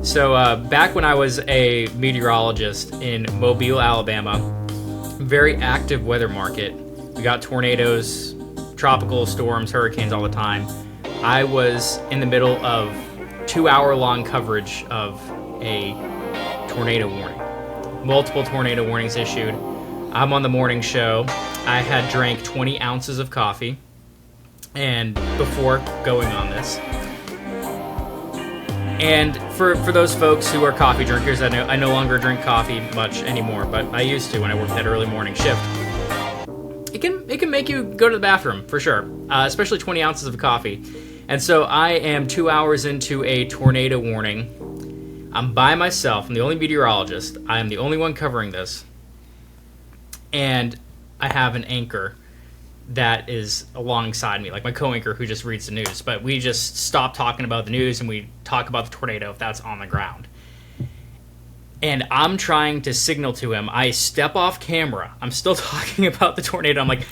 So back when I was a meteorologist in Mobile, Alabama, very active weather market. We got tornadoes, tropical storms, hurricanes all the time. I was in the middle of 2-hour-long coverage of a tornado warning. Multiple tornado warnings issued. I'm on the morning show. I had drank 20 ounces of coffee and before going on this. And for those folks who are coffee drinkers, I no longer drink coffee much anymore, but I used to when I worked that early morning shift. It can make you go to the bathroom, for sure, especially 20 ounces of coffee. And so I am 2 hours into a tornado warning. I'm by myself. I'm the only meteorologist. I am the only one covering this. And I have an anchor that is alongside me, like my co-anchor who just reads the news. But we just stop talking about the news and we talk about the tornado if that's on the ground. And I'm trying to signal to him. I step off camera. I'm still talking about the tornado. I'm like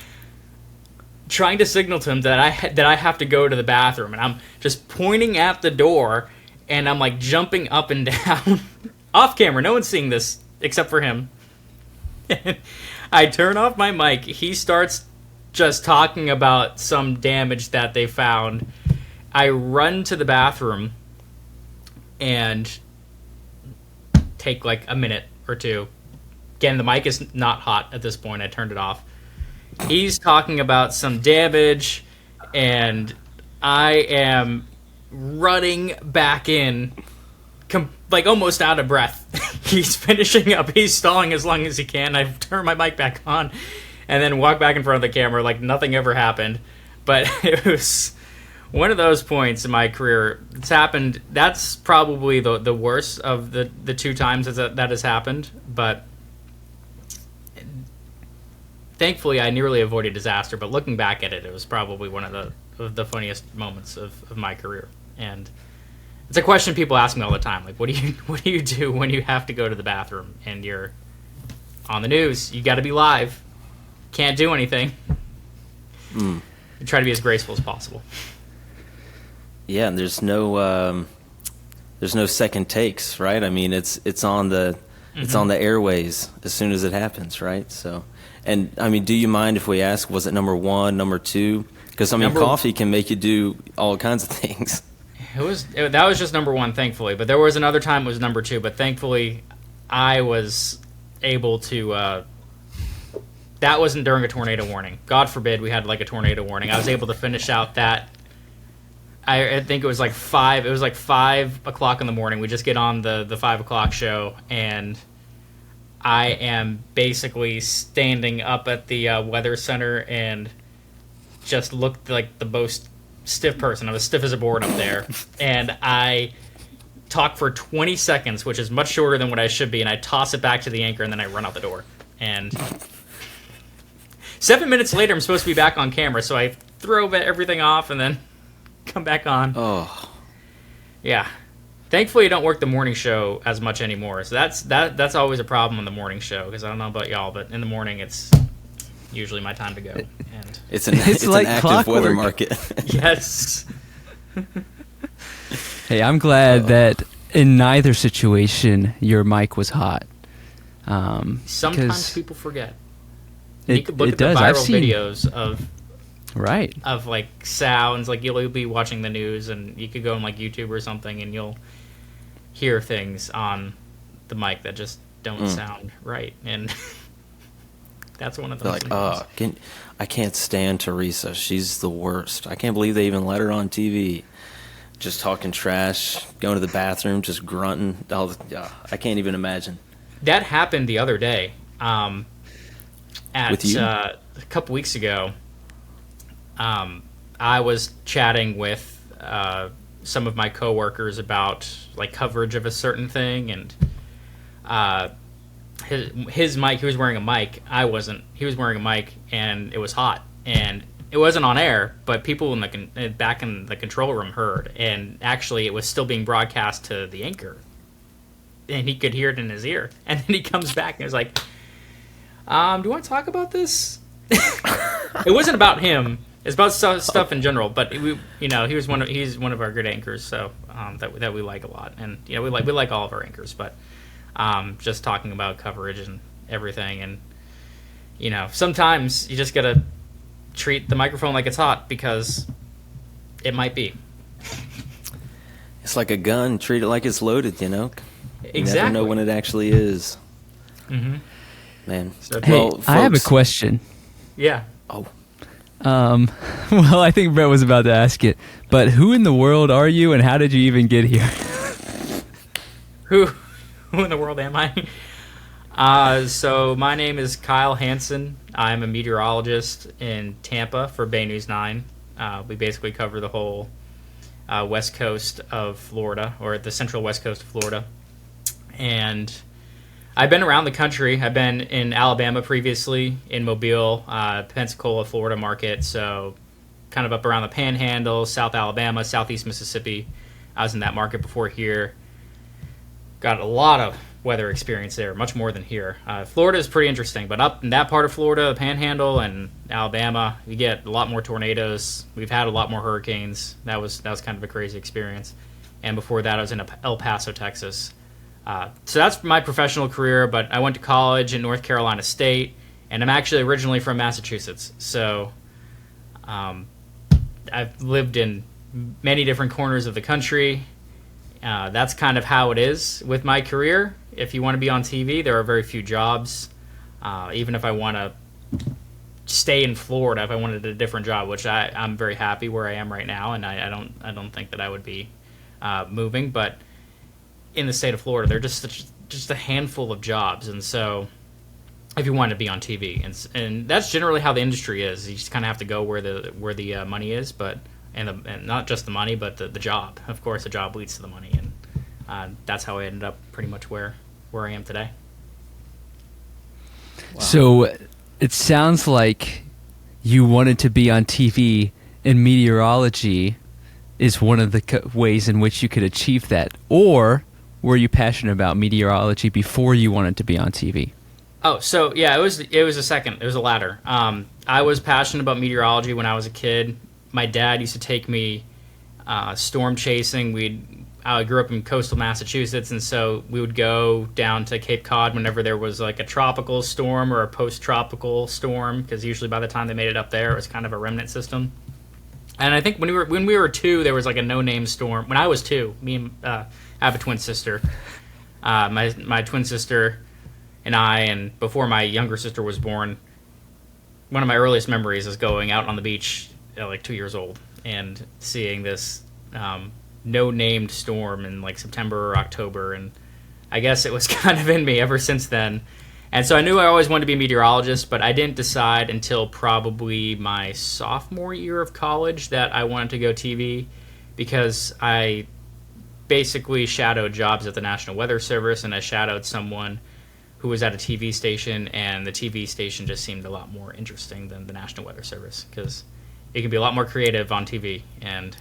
trying to signal to him that I have to go to the bathroom. And I'm just pointing at the door and I'm like jumping up and down off camera. No one's seeing this except for him. And I turn off my mic. He starts just talking about some damage that they found. I run to the bathroom and take like a minute or two. Again, the mic is not hot at this point. I turned it off. He's talking about some damage, and I am running back in, like almost out of breath. He's finishing up. He's stalling as long as he can. I turn my mic back on and then walk back in front of the camera like nothing ever happened. But it was one of those points in my career. It's happened. That's probably the worst of the two times that has happened. But thankfully, I nearly avoided disaster. But looking back at it, it was probably one of the funniest moments of my career. And it's a question people ask me all the time. Like, what do you do when you have to go to the bathroom and you're on the news? You got to be live. Can't do anything. Try to be as graceful as possible. Yeah, and there's no second takes, right? I mean, it's on the airways as soon as it happens, right? So, and I mean, do you mind if we ask, was it number one, number two? Because I mean, coffee can make you do all kinds of things. That was just number one, thankfully. But there was another time it was number two. But thankfully, I was able to. That wasn't during a tornado warning. God forbid we had like a tornado warning. I was able to finish out that. I think it was like 5. It was like 5 o'clock in the morning. We just get on the 5 o'clock show, and I am basically standing up at the weather center and just looked like the most stiff person. I was stiff as a board up there, and I talk for 20 seconds, which is much shorter than what I should be, and I toss it back to the anchor, and then I run out the door. And 7 minutes later, I'm supposed to be back on camera, so I throw everything off and then come back on. Oh, yeah. Thankfully, I don't work the morning show as much anymore, so that's always a problem on the morning show, because I don't know about y'all, but in the morning it's usually my time to go. And it's an active clockwork. Weather market. Yes. Hey, I'm glad that in neither situation your mic was hot. Sometimes people forget. You could look at the viral videos of like sounds, like you'll be watching the news and you could go on like YouTube or something and you'll hear things on the mic that just don't sound right, and that's one of those. They're like, I can't stand Teresa. She's the worst. I can't believe they even let her on TV. Just talking trash, going to the bathroom, just grunting. I can't even imagine. That happened the other day. With you? A couple weeks ago, I was chatting with some of my coworkers about like coverage of a certain thing, and his mic. He was wearing a mic. I wasn't. He was wearing a mic, and it was hot, and it wasn't on air, but people in back in the control room heard, and actually it was still being broadcast to the anchor, and he could hear it in his ear, and then he comes back and was like, do you want to talk about this? It wasn't about him. It's about stuff in general, but he's one of our good anchors, so that we like a lot, and we like all of our anchors, but just talking about coverage and everything, and sometimes you just gotta treat the microphone like it's hot because it might be. It's like a gun. Treat it like it's loaded. You Exactly. never know when it actually is. Mm-hmm. Man. So, Hey, well, folks, I have a question. yeah. Oh. Well, I think Brett was about to ask it, but who in the world are you, and how did you even get here? Who in the world am I? So my name is Kyle Hanson. I'm a meteorologist in Tampa for Bay News 9. We basically cover the whole west coast of Florida, or the central west coast of Florida. And I've been around the country. I've been in Alabama previously, in Mobile, Pensacola, Florida market, so kind of up around the Panhandle, South Alabama, Southeast Mississippi. I was in that market before here. Got a lot of weather experience there, much more than here. Florida is pretty interesting, but up in that part of Florida, the Panhandle and Alabama, you get a lot more tornadoes. We've had a lot more hurricanes. That was kind of a crazy experience. And before that, I was in El Paso, Texas. So that's my professional career, but I went to college in North Carolina State, and I'm actually originally from Massachusetts. So I've lived in many different corners of the country. That's kind of how it is with my career. If you want to be on TV, there are very few jobs. Even if I want to stay in Florida, if I wanted a different job, which I'm very happy where I am right now, and I don't think that I would be moving. But in the state of Florida, there are just a handful of jobs, and so if you want to be on TV, and that's generally how the industry is. You just kind of have to go where the money is, but and not just the money, but the job. Of course, the job leads to the money, and that's how I ended up pretty much where I am today. Wow. So it sounds like you wanted to be on TV, and meteorology is one of the ways in which you could achieve that. Or were you passionate about meteorology before you wanted to be on TV? Oh, so yeah, it was a second. It was a latter. I was passionate about meteorology when I was a kid. My dad used to take me storm chasing. I grew up in coastal Massachusetts, and so we would go down to Cape Cod whenever there was like a tropical storm or a post-tropical storm, because usually by the time they made it up there, it was kind of a remnant system. And I think when we were 2, there was like a no-name storm. When I was 2, I have a twin sister. My twin sister and I, and before my younger sister was born, one of my earliest memories is going out on the beach at like 2 years old and seeing this no-named storm in like September or October, and I guess it was kind of in me ever since then. And so I knew I always wanted to be a meteorologist, but I didn't decide until probably my sophomore year of college that I wanted to go TV, because I basically shadowed jobs at the National Weather Service, and I shadowed someone who was at a TV station, and the TV station just seemed a lot more interesting than the National Weather Service, because it can be a lot more creative on TV. And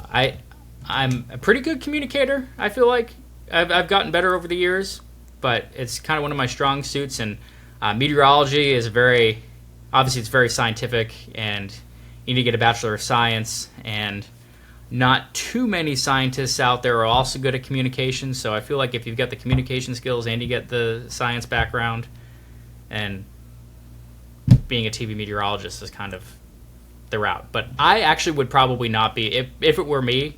I'm a pretty good communicator, I feel like. I've gotten better over the years, but it's kind of one of my strong suits. And meteorology is obviously it's very scientific, and you need to get a Bachelor of Science, and not too many scientists out there are also good at communication. So I feel like if you've got the communication skills and you get the science background, and being a TV meteorologist is kind of the route. But I actually would probably not be, if it were me,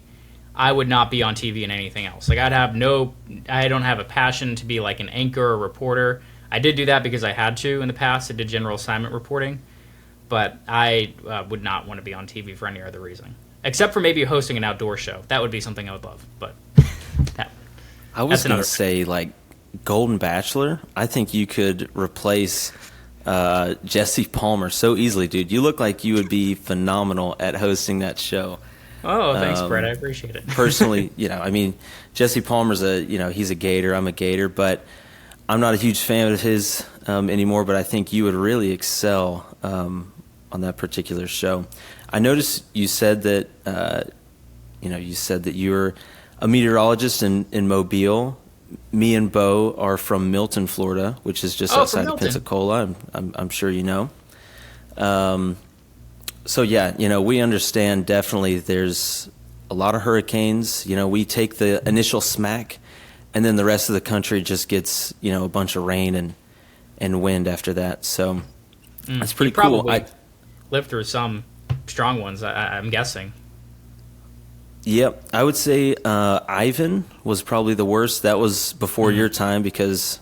I would not be on TV in anything else. Like I don't have a passion to be like an anchor or reporter. I did do that because I had to in the past. I did general assignment reporting, but I would not want to be on TV for any other reason, except for maybe hosting an outdoor show. That would be something I would love. But I was going to say, like, Golden Bachelor. I think you could replace Jesse Palmer so easily, dude. You look like you would be phenomenal at hosting that show. Oh, thanks, Brett. I appreciate it. Personally, I mean, Jesse Palmer's he's a Gator. I'm a Gator, but I'm not a huge fan of his anymore. But I think you would really excel on that particular show. I noticed you said that you're a meteorologist in Mobile. Me and Bo are from Milton, Florida, which is just outside of Pensacola. I'm sure you know. So yeah, we understand definitely there's a lot of hurricanes. We take the initial smack, and then the rest of the country just gets, a bunch of rain and wind after that. So that's pretty You cool. probably lived through some strong ones, I'm guessing. Yep, I would say Ivan was probably the worst. That was before your time because,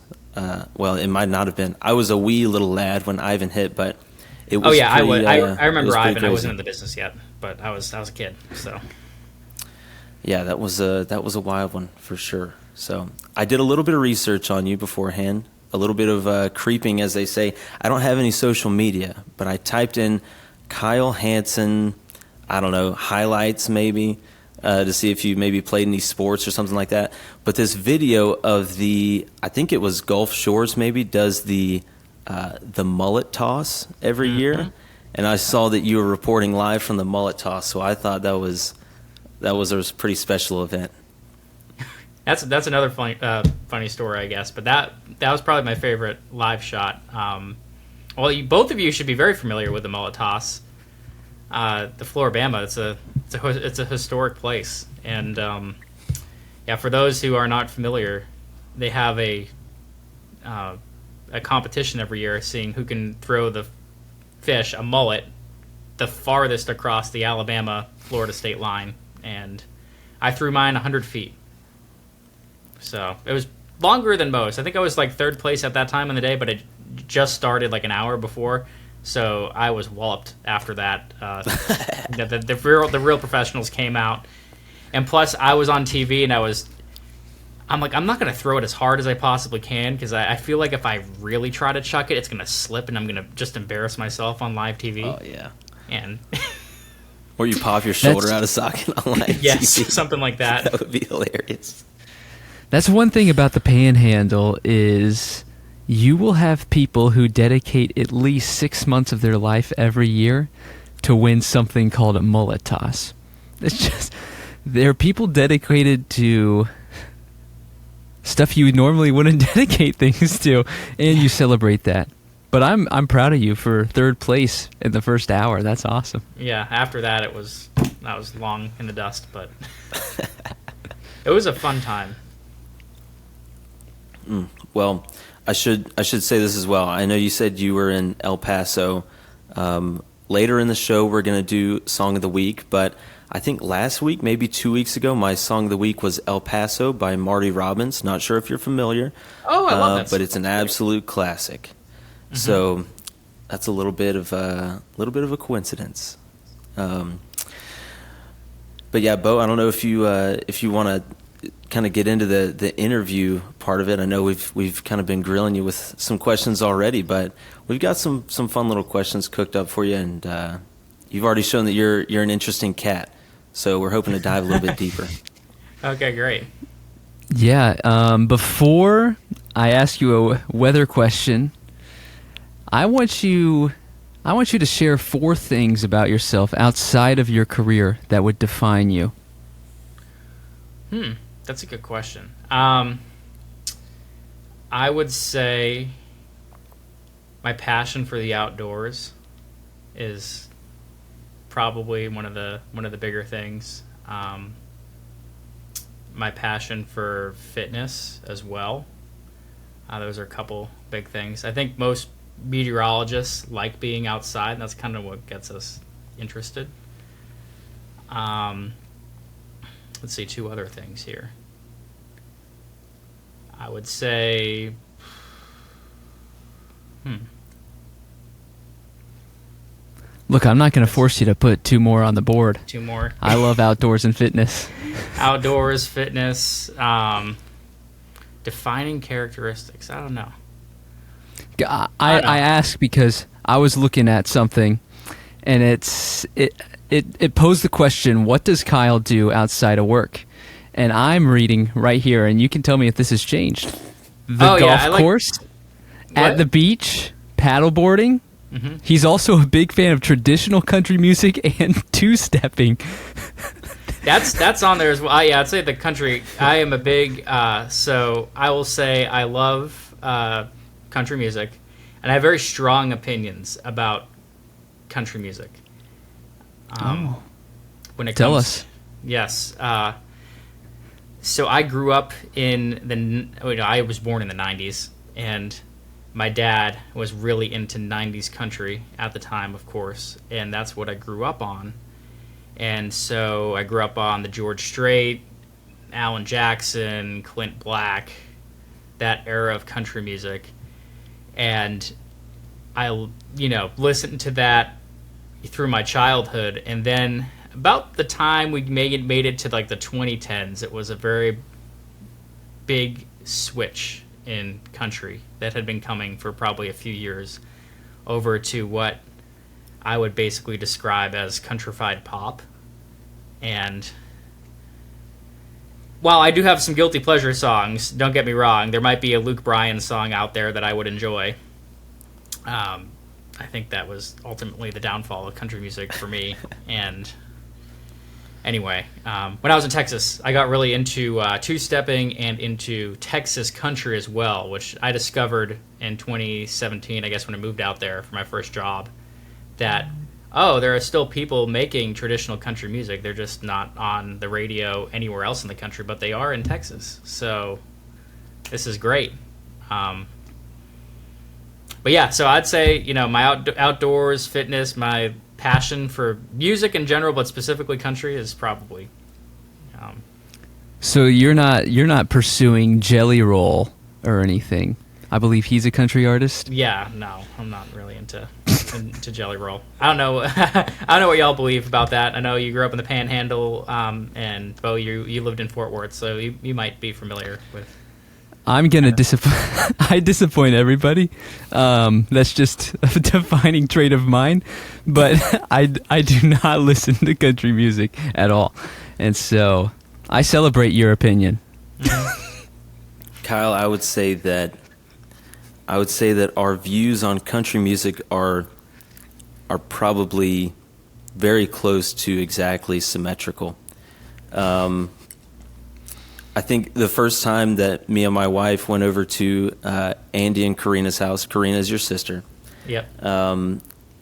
well, it might not have been. I was a wee little lad when Ivan hit, but it was. Oh yeah, pretty, I remember Ivan. crazy. I wasn't in the business yet, but I was a kid. So yeah, that was a wild one for sure. So I did a little bit of research on you beforehand, a little bit of creeping, as they say. I don't have any social media, but I typed in Kyle Hanson, I don't know, highlights maybe, to see if you maybe played any sports or something like that. But this video of I think it was Gulf Shores maybe, does the mullet toss every year. And I saw that you were reporting live from the mullet toss, so I thought that was a pretty special event. that's another funny story, I guess. But that was probably my favorite live shot. Well, both of you should be very familiar with the mullet toss. The Floribama, it's a historic place, and yeah, for those who are not familiar, they have a competition every year, seeing who can throw the fish, a mullet, the farthest across the Alabama-Florida state line, and I threw mine 100 feet. So it was longer than most. I think I was like third place at that time in the day, but it just started like an hour before. So I was walloped after that. The real professionals came out, and plus I was on TV, and I'm like, I'm not gonna throw it as hard as I possibly can because I feel like if I really try to chuck it, it's gonna slip, and I'm gonna just embarrass myself on live TV. Oh yeah. And or you pop your shoulder out of socket on live yes, TV. something like that. That would be hilarious. That's one thing about the Panhandle is you will have people who dedicate at least 6 months of their life every year to win something called a mullet toss. It's just, there are people dedicated to stuff you normally wouldn't dedicate things to, and you celebrate that. But I'm proud of you for third place in the first hour. That's awesome. Yeah, after that I was long in the dust, but it was a fun time. Well, I should say this as well. I know you said you were in El Paso. Later in the show, we're going to do Song of the Week, but I think last week, maybe 2 weeks ago, my Song of the Week was El Paso by Marty Robbins. Not sure if you're familiar. Oh, I love that. But it's an absolute classic. Mm-hmm. So that's a little bit of a coincidence. But yeah, Bo, I don't know if you want to kind of get into the interview part of it. I know we've kind of been grilling you with some questions already, but we've got some fun little questions cooked up for you, and you've already shown that you're an interesting cat. So we're hoping to dive a little bit deeper. Okay, great. Yeah, before I ask you a weather question, I want you to share 4 things about yourself outside of your career that would define you. That's a good question. I would say my passion for the outdoors is probably one of the bigger things. My passion for fitness as well. Those are a couple big things. I think most meteorologists like being outside, and that's kind of what gets us interested. Let's see, 2 other things here. I would say, Look, I'm not going to force you to put 2 more on the board. 2 more. I love outdoors and fitness. Outdoors, fitness, defining characteristics. I don't know. I ask because I was looking at something, and it posed the question, what does Kyle do outside of work? And I'm reading right here, and you can tell me if this has changed. The golf course, at the beach, paddleboarding. Mm-hmm. He's also a big fan of traditional country music and two-stepping. That's on there as well. Yeah, I'd say the country. I am a big, so I will say I love country music, and I have very strong opinions about country music. When it Tell comes, us. Yes. So I grew up I was born in the 90s, and my dad was really into 90s country at the time, of course, and that's what I grew up on. And so I grew up on the George Strait, Alan Jackson, Clint Black, that era of country music. And I, listened to that through my childhood. And then about the time we made it to like the 2010s, it was a very big switch in country that had been coming for probably a few years over to what I would basically describe as countrified pop. And while I do have some guilty pleasure songs, don't get me wrong, there might be a Luke Bryan song out there that I would enjoy. I think that was ultimately the downfall of country music for me. And anyway, when I was in Texas, I got really into two-stepping and into Texas country as well, which I discovered in 2017, I guess, when I moved out there for my first job, that, there are still people making traditional country music. They're just not on the radio anywhere else in the country, but they are in Texas. So this is great. But yeah, so I'd say, my outdoors, fitness, my passion for music in general, but specifically country, is probably. So you're not pursuing Jelly Roll or anything. I believe he's a country artist. Yeah, no, I'm not really into Jelly Roll. I don't know. I don't know what y'all believe about that. I know you grew up in the Panhandle, and Bo, you lived in Fort Worth, so you might be familiar with. I'm gonna disappoint. I disappoint everybody. That's just a defining trait of mine. But I do not listen to country music at all, and so I celebrate your opinion. Kyle, I would say that our views on country music are probably very close to exactly symmetrical. I think the first time that me and my wife went over to Andy and Karina's house, Karina is your sister. Yep.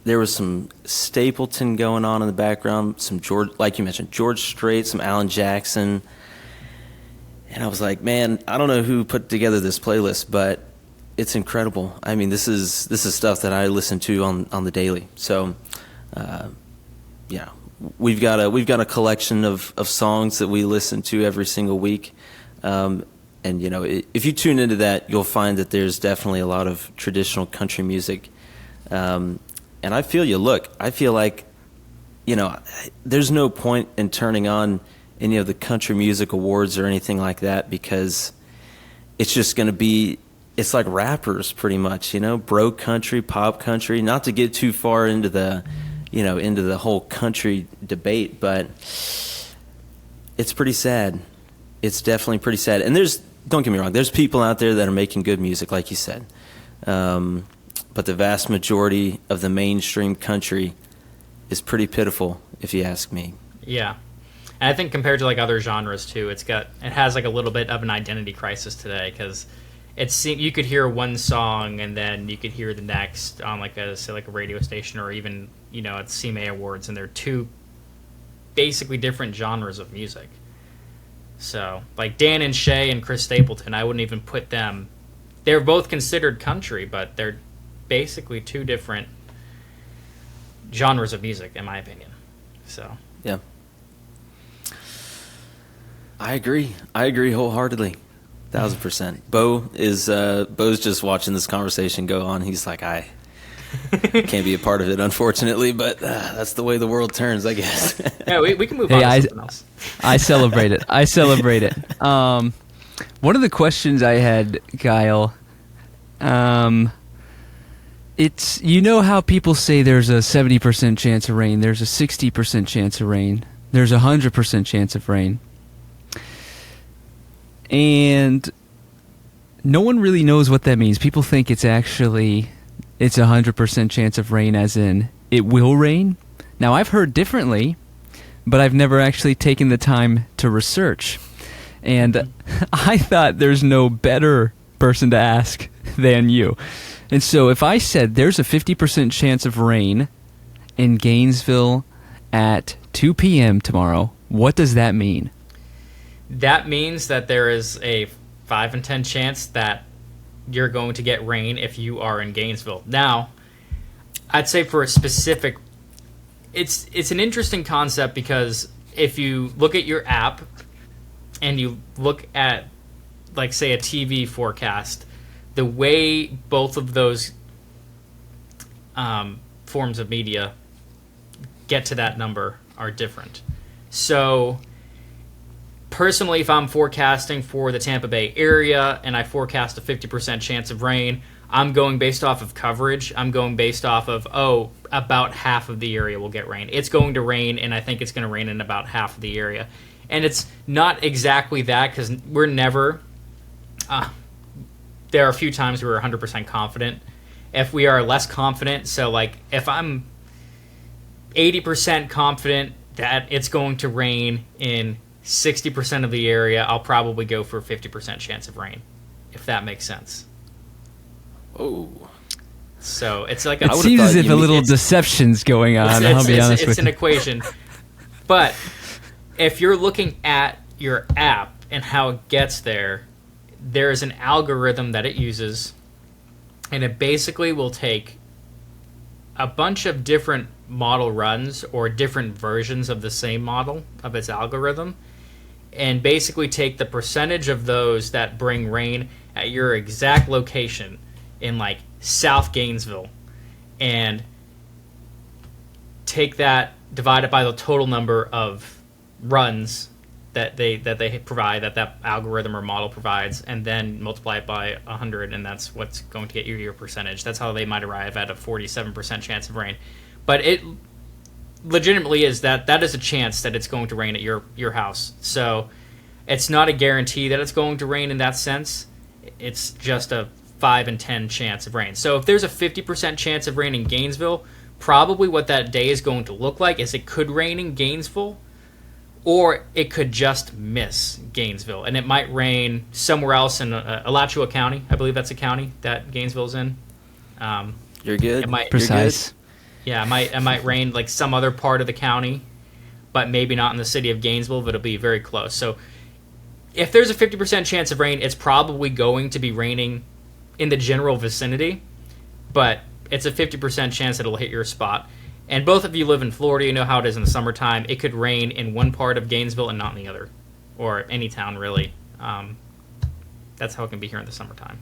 There was some Stapleton going on in the background, some like you mentioned, George Strait, some Alan Jackson. And I was like, man, I don't know who put together this playlist, but it's incredible. I mean, this is stuff that I listen to on the daily. So, yeah, we've got a collection of songs that we listen to every single week. And if you tune into that, you'll find that there's definitely a lot of traditional country music. And I feel you. Look, I feel like, there's no point in turning on any of the country music awards or anything like that, because it's just going to be, it's like rappers pretty much, bro country, pop country, not to get too far into the, into the whole country debate, but it's pretty sad. It's definitely pretty sad. And don't get me wrong, there's people out there that are making good music, like you said. But the vast majority of the mainstream country is pretty pitiful, if you ask me. Yeah. And I think compared to like other genres too, it has like a little bit of an identity crisis today, because you could hear one song and then you could hear the next on like a radio station, or even at CMA Awards, and they're two basically different genres of music. So like Dan and Shay and Chris Stapleton, I wouldn't even put them. They're both considered country, but they're basically two different genres of music, in my opinion. So yeah. I agree wholeheartedly, 1,000%. Bo's just watching this conversation go on. He's like, I can't be a part of it, unfortunately, but that's the way the world turns, I guess. Yeah, we can move on to something else. I celebrate it. One of the questions I had, Kyle, it's, how people say there's a 70% chance of rain, there's a 60% chance of rain, there's a 100% chance of rain. And no one really knows what that means. People think it's a 100% chance of rain, as in it will rain. Now, I've heard differently, but I've never actually taken the time to research. And I thought there's no better person to ask than you. And so if I said there's a 50% chance of rain in Gainesville at 2 p.m. tomorrow, what does that mean? That means that there is a 5 in 10 chance that you're going to get rain if you are in Gainesville. Now, I'd say for a specific, it's an interesting concept, because if you look at your app and you look at, like, say, a TV forecast, the way both of those forms of media get to that number are different. So personally, if I'm forecasting for the Tampa Bay area and I forecast a 50% chance of rain, I'm going based off of coverage. I'm going based off of, about half of the area will get rain. It's going to rain, and I think it's going to rain in about half of the area. And it's not exactly that, because we're never... there are a few times we're 100% confident. If we are less confident, so like if I'm 80% confident that it's going to rain in 60% of the area, I'll probably go for a 50% chance of rain, if that makes sense. Oh. So it's like it seems as if a little deception's going on. I'll be honest with you. It's an equation. But if you're looking at your app and how it gets there, there's an algorithm that it uses, and it basically will take a bunch of different model runs or different versions of the same model of its algorithm, and basically take the percentage of those that bring rain at your exact location in, like, South Gainesville, and take that, divide it by the total number of runs that they provide, that algorithm or model provides, and then multiply it by 100, and that's what's going to get you your percentage. That's how they might arrive at a 47% chance of rain. But it legitimately is that is a chance that it's going to rain at your house. So it's not a guarantee that it's going to rain in that sense. It's just a 5 in 10 chance of rain. So if there's a 50% chance of rain in Gainesville, probably what that day is going to look like is it could rain in Gainesville, or it could just miss Gainesville, and it might rain somewhere else in Alachua County. I believe that's a county that Gainesville's in. You're good. It might, precise. You're good. Yeah, it might rain like some other part of the county, but maybe not in the city of Gainesville, but it'll be very close. So if there's a 50% chance of rain, it's probably going to be raining in the general vicinity, but it's a 50% chance that it'll hit your spot. And both of you live in Florida, you know how it is in the summertime. It could rain in one part of Gainesville and not in the other, or any town, really. That's how it can be here in the summertime.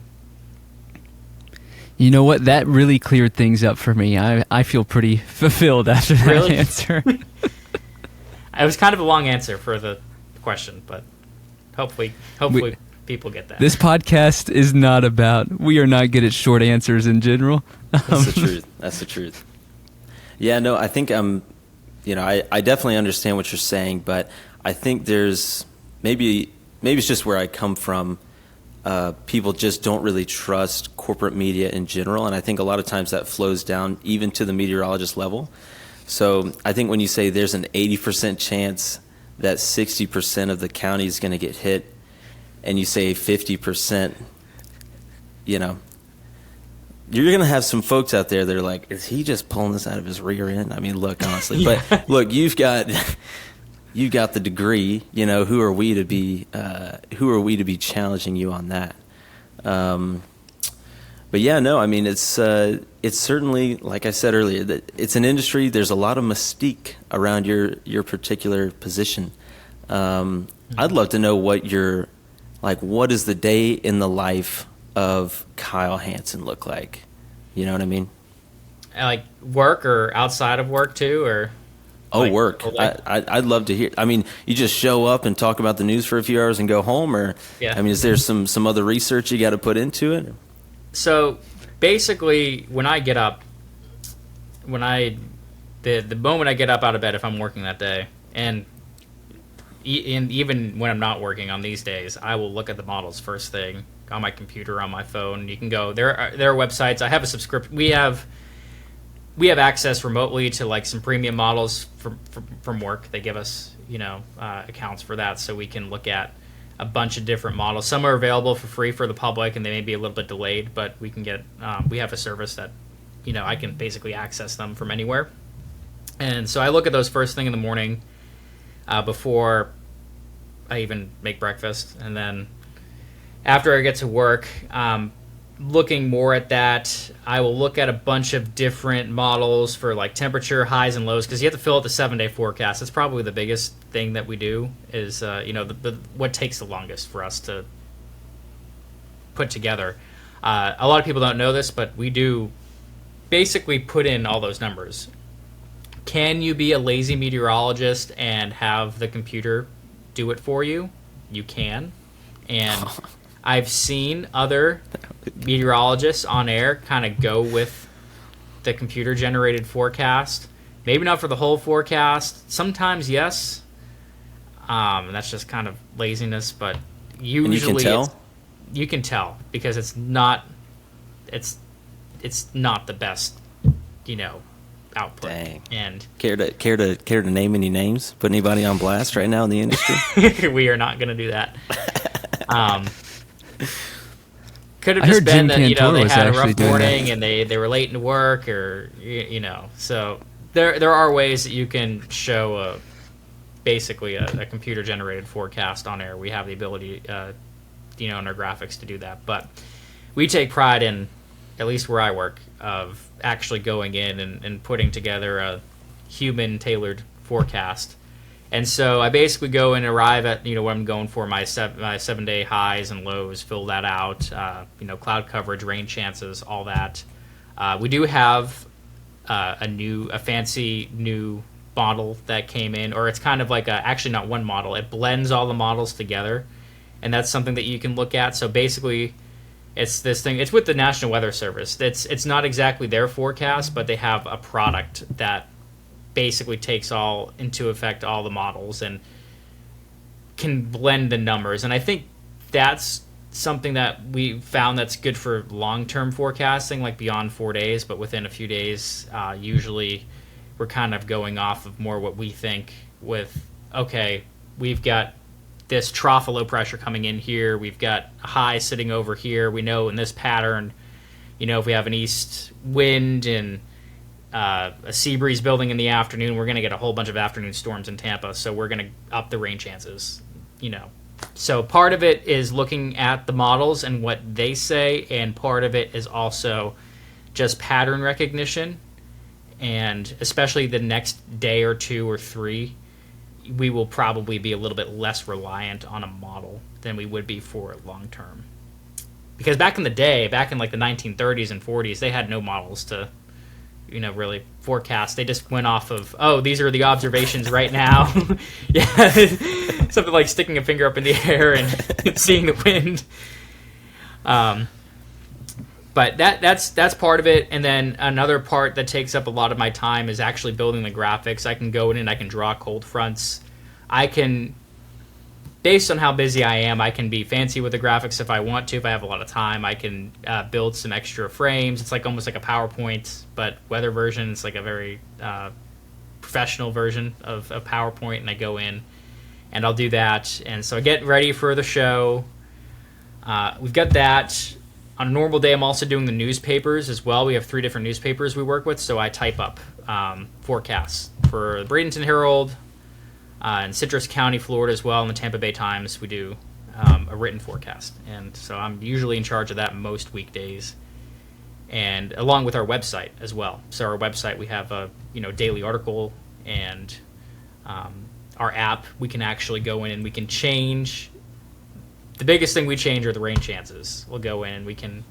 You know what? That really cleared things up for me. I feel pretty fulfilled after that answer. It was kind of a long answer for the question, but hopefully people get that. This podcast is not about... We are not good at short answers in general. That's the truth. That's the truth. Yeah, no, I think I definitely understand what you're saying, but I think there's maybe it's just where I come from. People just don't really trust corporate media in general, and I think a lot of times that flows down even to the meteorologist level. So I think when you say there's an 80% chance that 60% of the county is going to get hit, and you say 50%, you're going to have some folks out there that are like, is he just pulling this out of his rear end? I mean, look, honestly. Yeah. But look, you've got the degree. Who are we to be challenging you on that? But yeah, no, I mean, it's certainly, like I said earlier, that it's an industry. There's a lot of mystique around your particular position. I'd love to know what is the day in the life of Kyle Hanson look like? You know what I mean? Like work or outside of work too, or? Work. I'd love to hear. I mean, you just show up and talk about the news for a few hours and go home, or? Yeah. I mean, is there some other research you got to put into it? So basically, when I get up, the moment I get up out of bed, if I'm working that day, and even when I'm not working on these days, I will look at the models first thing on my computer, on my phone. You can go there are websites. I have a subscription. We have access remotely to like some premium models from work. They give us accounts for that, so we can look at a bunch of different models. Some are available for free for the public, and they may be a little bit delayed, but we can get we have a service that I can basically access them from anywhere. And so I look at those first thing in the morning before I even make breakfast. And then after I get to work, looking more at that, I will look at a bunch of different models for like temperature, highs and lows, because you have to fill out the 7-day forecast. That's probably the biggest thing that we do is, what takes the longest for us to put together. A lot of people don't know this, but we do basically put in all those numbers. Can you be a lazy meteorologist and have the computer do it for you? You can. And I've seen other meteorologists on air kind of go with the computer-generated forecast. Maybe not for the whole forecast. Sometimes, yes. That's just kind of laziness, but usually and you can tell? You can tell because it's not the best, output. Dang. And care to name any names? Put anybody on blast right now in the industry? we are not going to do that. Could have I just heard been Jim that Cantor they was had a actually rough doing morning that. and they were late into work, or so there are ways that you can show basically a computer generated forecast on air. We have the ability in our graphics to do that, but we take pride in, at least where I work, of actually going in and putting together a human tailored forecast. And so I basically go and arrive at what I'm going for, my 7-day highs and lows, fill that out, cloud coverage, rain chances, all that. We do have a fancy new model that came in, or it's kind of like actually not one model. It blends all the models together, and that's something that you can look at. So basically, it's this thing. It's with the National Weather Service. It's not exactly their forecast, but they have a product that basically takes all into effect all the models and can blend the numbers. And I think that's something that we found that's good for long-term forecasting, like beyond 4 days, but within a few days. Usually we're kind of going off of more what we think with, okay, we've got this trough of low pressure coming in here, we've got a high sitting over here, we know in this pattern, if we have an east wind and a sea breeze building in the afternoon, we're going to get a whole bunch of afternoon storms in Tampa, so we're going to up the rain chances, So part of it is looking at the models and what they say, and part of it is also just pattern recognition, and especially the next day or two or three, we will probably be a little bit less reliant on a model than we would be for long term. Because back in the day, back in like the 1930s and 40s, they had no models to really forecast. They just went off of, these are the observations right now. Yeah, something like sticking a finger up in the air and seeing the wind. But that's part of it. And then another part that takes up a lot of my time is actually building the graphics. I can go in and I can draw cold fronts. I can, based on how busy I am, I can be fancy with the graphics if I want to. If I have a lot of time, I can build some extra frames. It's like almost like a PowerPoint, but weather version. It's like a very professional version of PowerPoint, and I go in and I'll do that. And so I get ready for the show. We've got that. On a normal day, I'm also doing the newspapers as well. We have 3 different newspapers we work with, so I type up forecasts for the Bradenton Herald, in Citrus County, Florida as well, in the Tampa Bay Times. We do a written forecast, and so I'm usually in charge of that most weekdays, and along with our website as well. So our website, we have a daily article, and our app, we can actually go in and we can change. The biggest thing we change are the rain chances. We'll go in and we can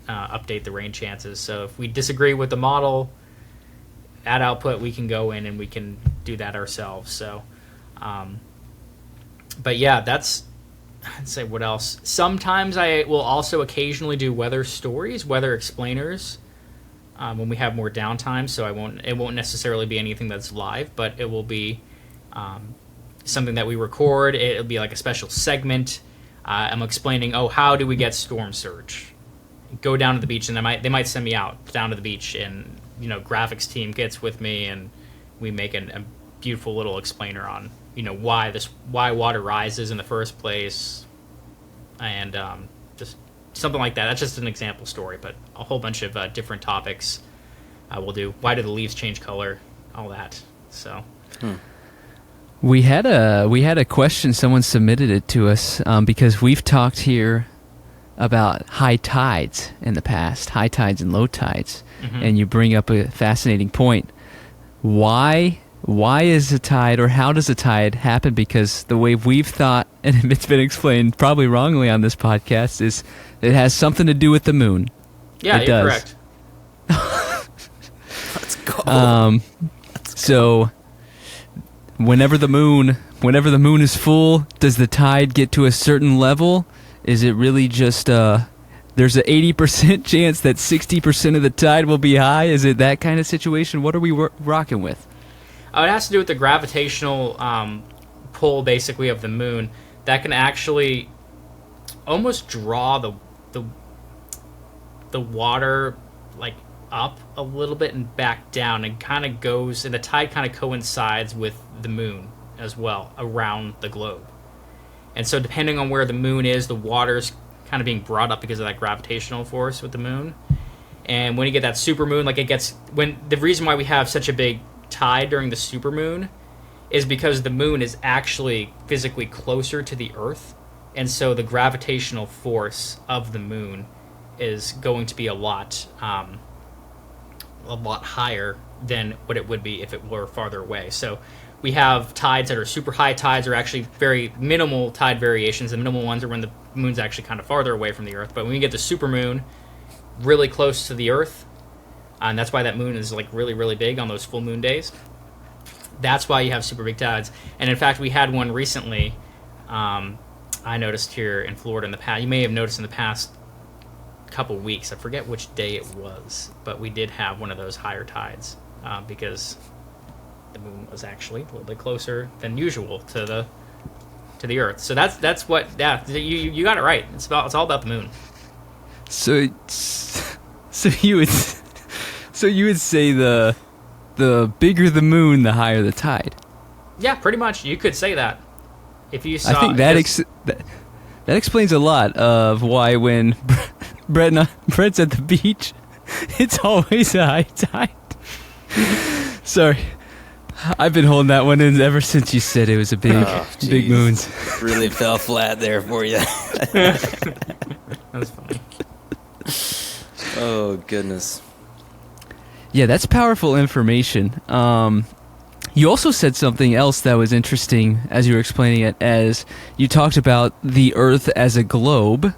update the rain chances. So if we disagree with the model at output, we can go in and we can do that ourselves. So, but yeah, I'd say what else? Sometimes I will also occasionally do weather stories, weather explainers, when we have more downtime. So it won't necessarily be anything that's live, but it will be something that we record. It'll be like a special segment. I'm explaining, how do we get storm surge? Go down to the beach, and they might send me out down to the beach, and graphics team gets with me, and we make a beautiful little explainer on why water rises in the first place, and just something like that. That's just an example story, but a whole bunch of different topics we'll do. Why do the leaves change color? All that. So. We had a question. Someone submitted it to us because we've talked here about high tides in the past, high tides and low tides, and you bring up a fascinating point. Why is a tide, or how does a tide happen? Because the way we've thought, and it's been explained probably wrongly on this podcast, is it has something to do with the moon. Yeah, it you're does. correct. Let's go. So whenever the moon is full, does the tide get to a certain level? Is it really just there's an 80% chance that 60% of the tide will be high? Is it that kind of situation? What are we rocking with? It has to do with the gravitational pull, basically, of the moon that can actually almost draw the water like up a little bit and back down, and kind of goes, and the tide kind of coincides with the moon as well around the globe. And so depending on where the moon is, the water's kind of being brought up because of that gravitational force with the moon. And when you get that supermoon, the reason why we have such a big tide during the supermoon is because the moon is actually physically closer to the Earth, and so the gravitational force of the moon is going to be a lot higher than what it would be if it were farther away. So we have tides that are super high tides, are actually very minimal tide variations. The minimal ones are when the moon's actually kind of farther away from the Earth. But when you get the supermoon really close to the Earth, and that's why that moon is like really, really big on those full moon days, that's why you have super big tides. And in fact, we had one recently, I noticed here in Florida in the past. You may have noticed in the past couple weeks, I forget which day it was, but we did have one of those higher tides because the moon was actually a little bit closer than usual to the Earth. So that's what, yeah, you got it right. It's all about the moon. So you would say the bigger the moon, the higher the tide. Yeah, pretty much. You could say that. If you saw, I think that explains a lot of why when Brett's at the beach, it's always a high tide. Sorry, I've been holding that one in ever since you said it was a big moons. Really fell flat there for you. That's funny. Oh goodness. Yeah, that's powerful information. You also said something else that was interesting as you were explaining it, as you talked about the Earth as a globe.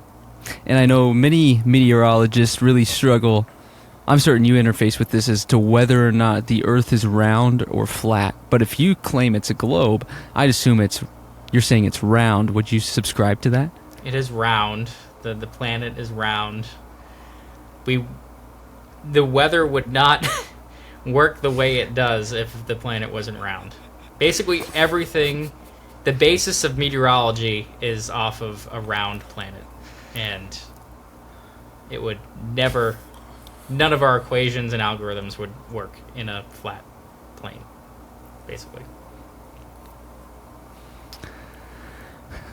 And I know many meteorologists really struggle. I'm certain you interface with this as to whether or not the Earth is round or flat. But if you claim it's a globe, I'd assume you're saying it's round. Would you subscribe to that? It is round. The planet is round. The weather would not work the way it does if the planet wasn't round. Basically, everything, the basis of meteorology is off of a round planet. And it would never, none of our equations and algorithms would work in a flat plane, basically.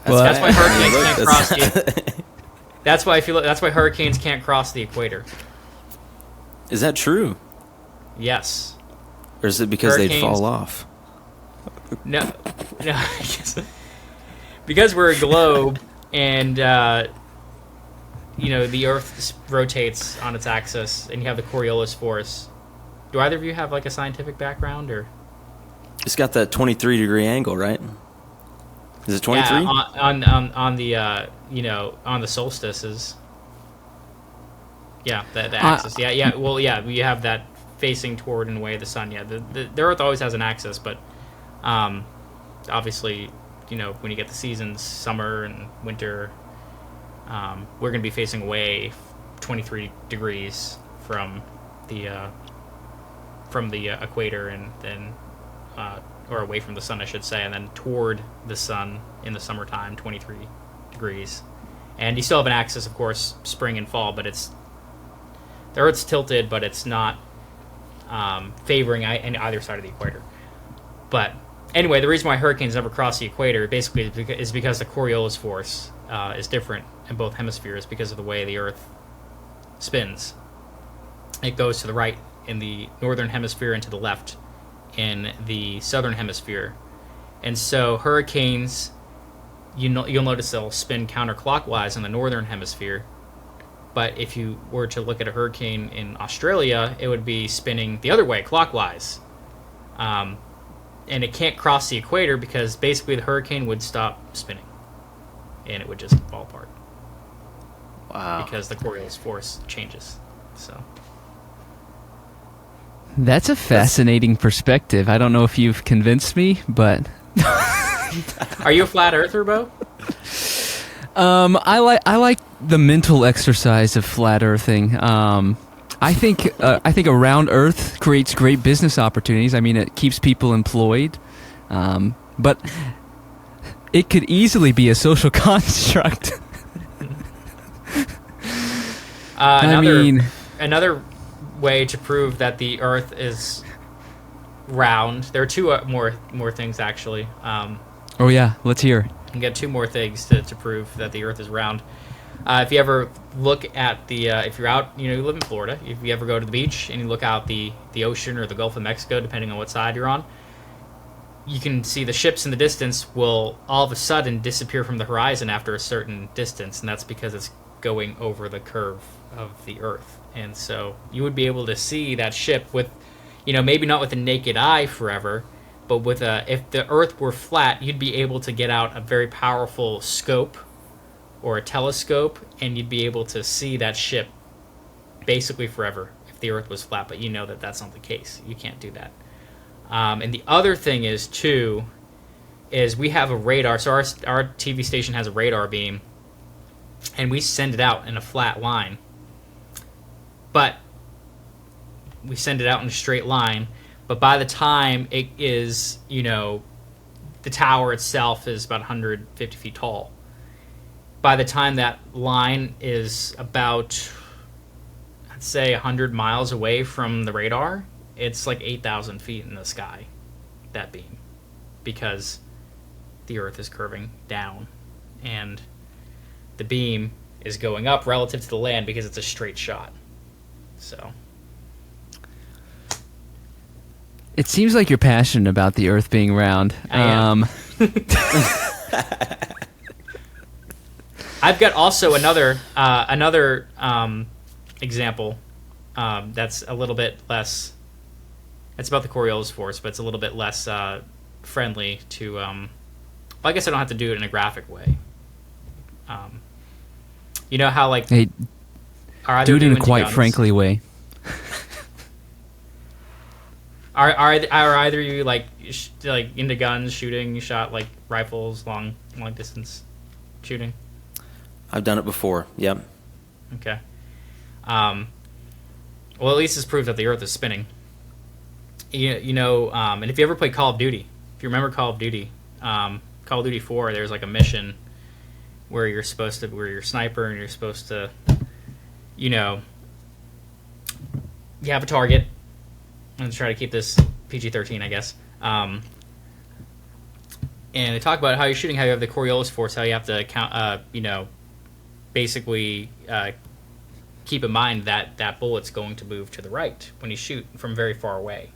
That's why hurricanes can't cross the. That's why hurricanes can't cross the equator. Is that true? Yes. Or is it because they'd fall off? No. I guess because we're a globe, and the Earth rotates on its axis, and you have the Coriolis force. Do either of you have like a scientific background, or? It's got that 23-degree angle, right? Is it 23? Yeah, on the solstices. Yeah, the axis. Yeah. Well, yeah, we have that facing toward and away the sun. Yeah, the Earth always has an axis, but obviously, when you get the seasons, summer and winter, we're going to be facing away 23 degrees from the equator, and then or away from the sun, I should say, and then toward the sun in the summertime, 23 degrees. And you still have an axis, of course, spring and fall, but the Earth's tilted, but it's not favoring either side of the equator. But anyway, the reason why hurricanes never cross the equator basically is because the Coriolis force is different in both hemispheres because of the way the Earth spins. It goes to the right in the northern hemisphere and to the left in the southern hemisphere. And so hurricanes, you'll notice they'll spin counterclockwise in the northern hemisphere. But if you were to look at a hurricane in Australia, it would be spinning the other way, clockwise. And it can't cross the equator because basically the hurricane would stop spinning. And it would just fall apart. Wow. Because the Coriolis force changes. So That's a fascinating perspective. I don't know if you've convinced me, but are you a flat earther, Bo? I like the mental exercise of flat earthing. I think a round Earth creates great business opportunities. I mean, it keeps people employed, but it could easily be a social construct. Another way to prove that the Earth is round. There are two more things actually. Oh yeah, let's hear. You can get two more things to prove that the Earth is round. If you ever look at if you're out, you live in Florida. If you ever go to the beach and you look out the ocean or the Gulf of Mexico, depending on what side you're on, you can see the ships in the distance will all of a sudden disappear from the horizon after a certain distance, and that's because it's going over the curve of the Earth. And so you would be able to see that ship with, maybe not with the naked eye forever, but with if the Earth were flat, you'd be able to get out a very powerful scope or a telescope, and you'd be able to see that ship basically forever if the Earth was flat. But you know that that's not the case. You can't do that. And the other thing is we have a radar. So our TV station has a radar beam, and we send it out in a flat line. But we send it out in a straight line. But by the time it is, the tower itself is about 150 feet tall. By the time that line is about, I'd say, 100 miles away from the radar, it's like 8,000 feet in the sky, that beam, because the Earth is curving down, and the beam is going up relative to the land because it's a straight shot. So it seems like you're passionate about the Earth being round. I am. I've got also another example that's a little bit less. It's about the Coriolis force, but it's a little bit less friendly to. I guess I don't have to do it in a graphic way. You know how Hey, do it in a quite frankly way. Are either you like into guns, shooting? You shot like rifles, long distance shooting? I've done it before. Yep. Okay. Well, at least this proves that the Earth is spinning. And if you ever play Call of Duty, if you remember Call of Duty 4, there's like a mission where you're a sniper and you're supposed to, you have a target. I'm going to try to keep this PG-13, I guess. And they talk about how you're shooting, how you have the Coriolis force, how you have to count, basically keep in mind that bullet's going to move to the right when you shoot from very far away.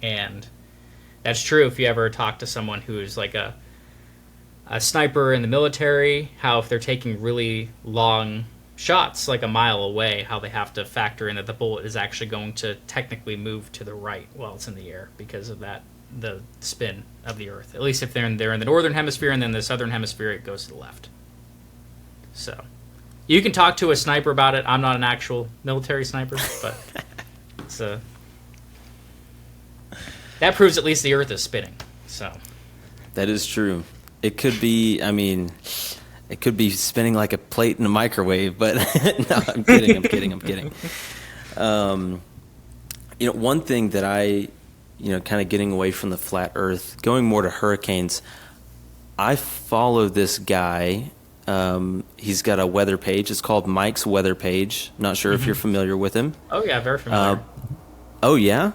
And that's true if you ever talk to someone who is like a sniper in the military, how if they're taking really long shots like a mile away, how they have to factor in that the bullet is actually going to technically move to the right while it's in the air because of the spin of the Earth. At least if they're in the northern hemisphere, and then the southern hemisphere it goes to the left. So you can talk to a sniper about it. I'm not an actual military sniper, but it's that proves at least the Earth is spinning. So That is true. It could be, it could be spinning like a plate in a microwave, but no, I'm kidding. One thing that I, kind of getting away from the flat Earth, going more to hurricanes, I follow this guy. He's got a weather page. It's called Mike's Weather Page. Not sure if you're familiar with him. Oh yeah, very familiar. Oh yeah,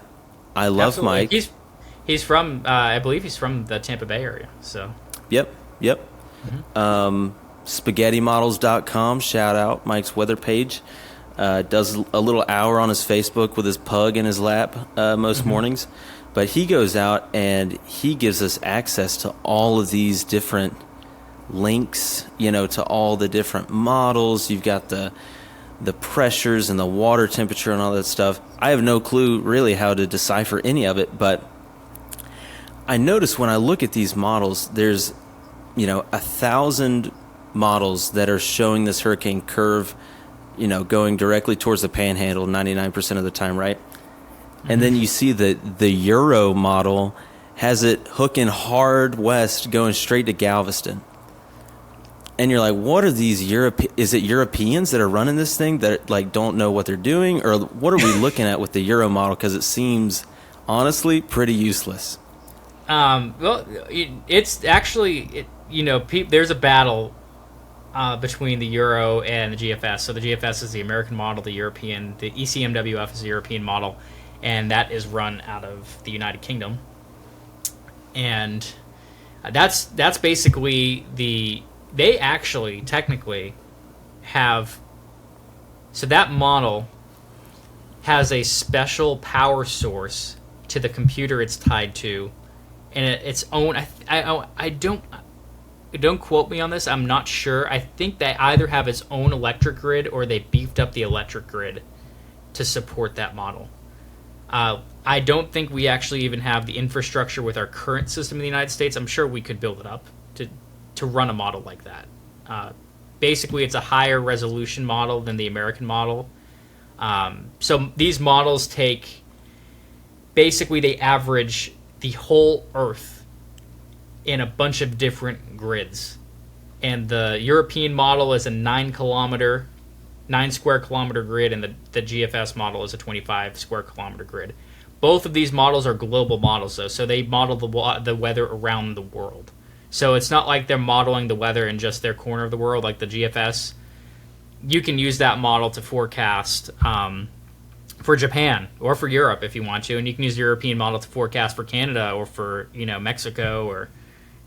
I love Absolutely. Mike. He's from, I believe he's from the Tampa Bay area. So. Yep. SpaghettiModels.com. Shout out Mike's Weather Page. does a little hour on his Facebook with his pug in his lap most mornings. But he goes out and he gives us access to all of these different links, to all the different models. You've got the pressures and the water temperature and all that stuff. I have no clue really how to decipher any of it, but I notice when I look at these models, there's 1,000 models that are showing this hurricane curve, going directly towards the panhandle 99% of the time, right? And then you see that the Euro model has it hooking hard west, going straight to Galveston. And you're like, what are these is it Europeans that are running this thing that don't know what they're doing? Or what are we looking at with the Euro model? Because it seems, honestly, pretty useless. Well, it's actually, there's a battle between the Euro and the GFS. So the GFS is the American model, the ECMWF is the European model, and that is run out of the United Kingdom. And that's basically they actually technically have, so that model has a special power source to the computer it's tied to, and its own. I don't quote me on this. I'm not sure. I think they either have its own electric grid or they beefed up the electric grid to support that model. I don't think we actually even have the infrastructure with our current system in the United States. I'm sure we could build it up to run a model like that. Basically, it's a higher resolution model than the American model. So these models they average the whole Earth in a bunch of different grids. And the European model is a 9 square kilometer grid, and the GFS model is a 25 square kilometer grid. Both of these models are global models, though, so they model the weather around the world. So it's not like they're modeling the weather in just their corner of the world, like the GFS. You can use that model to forecast for Japan or for Europe if you want to, and you can use the European model to forecast for Canada or for Mexico or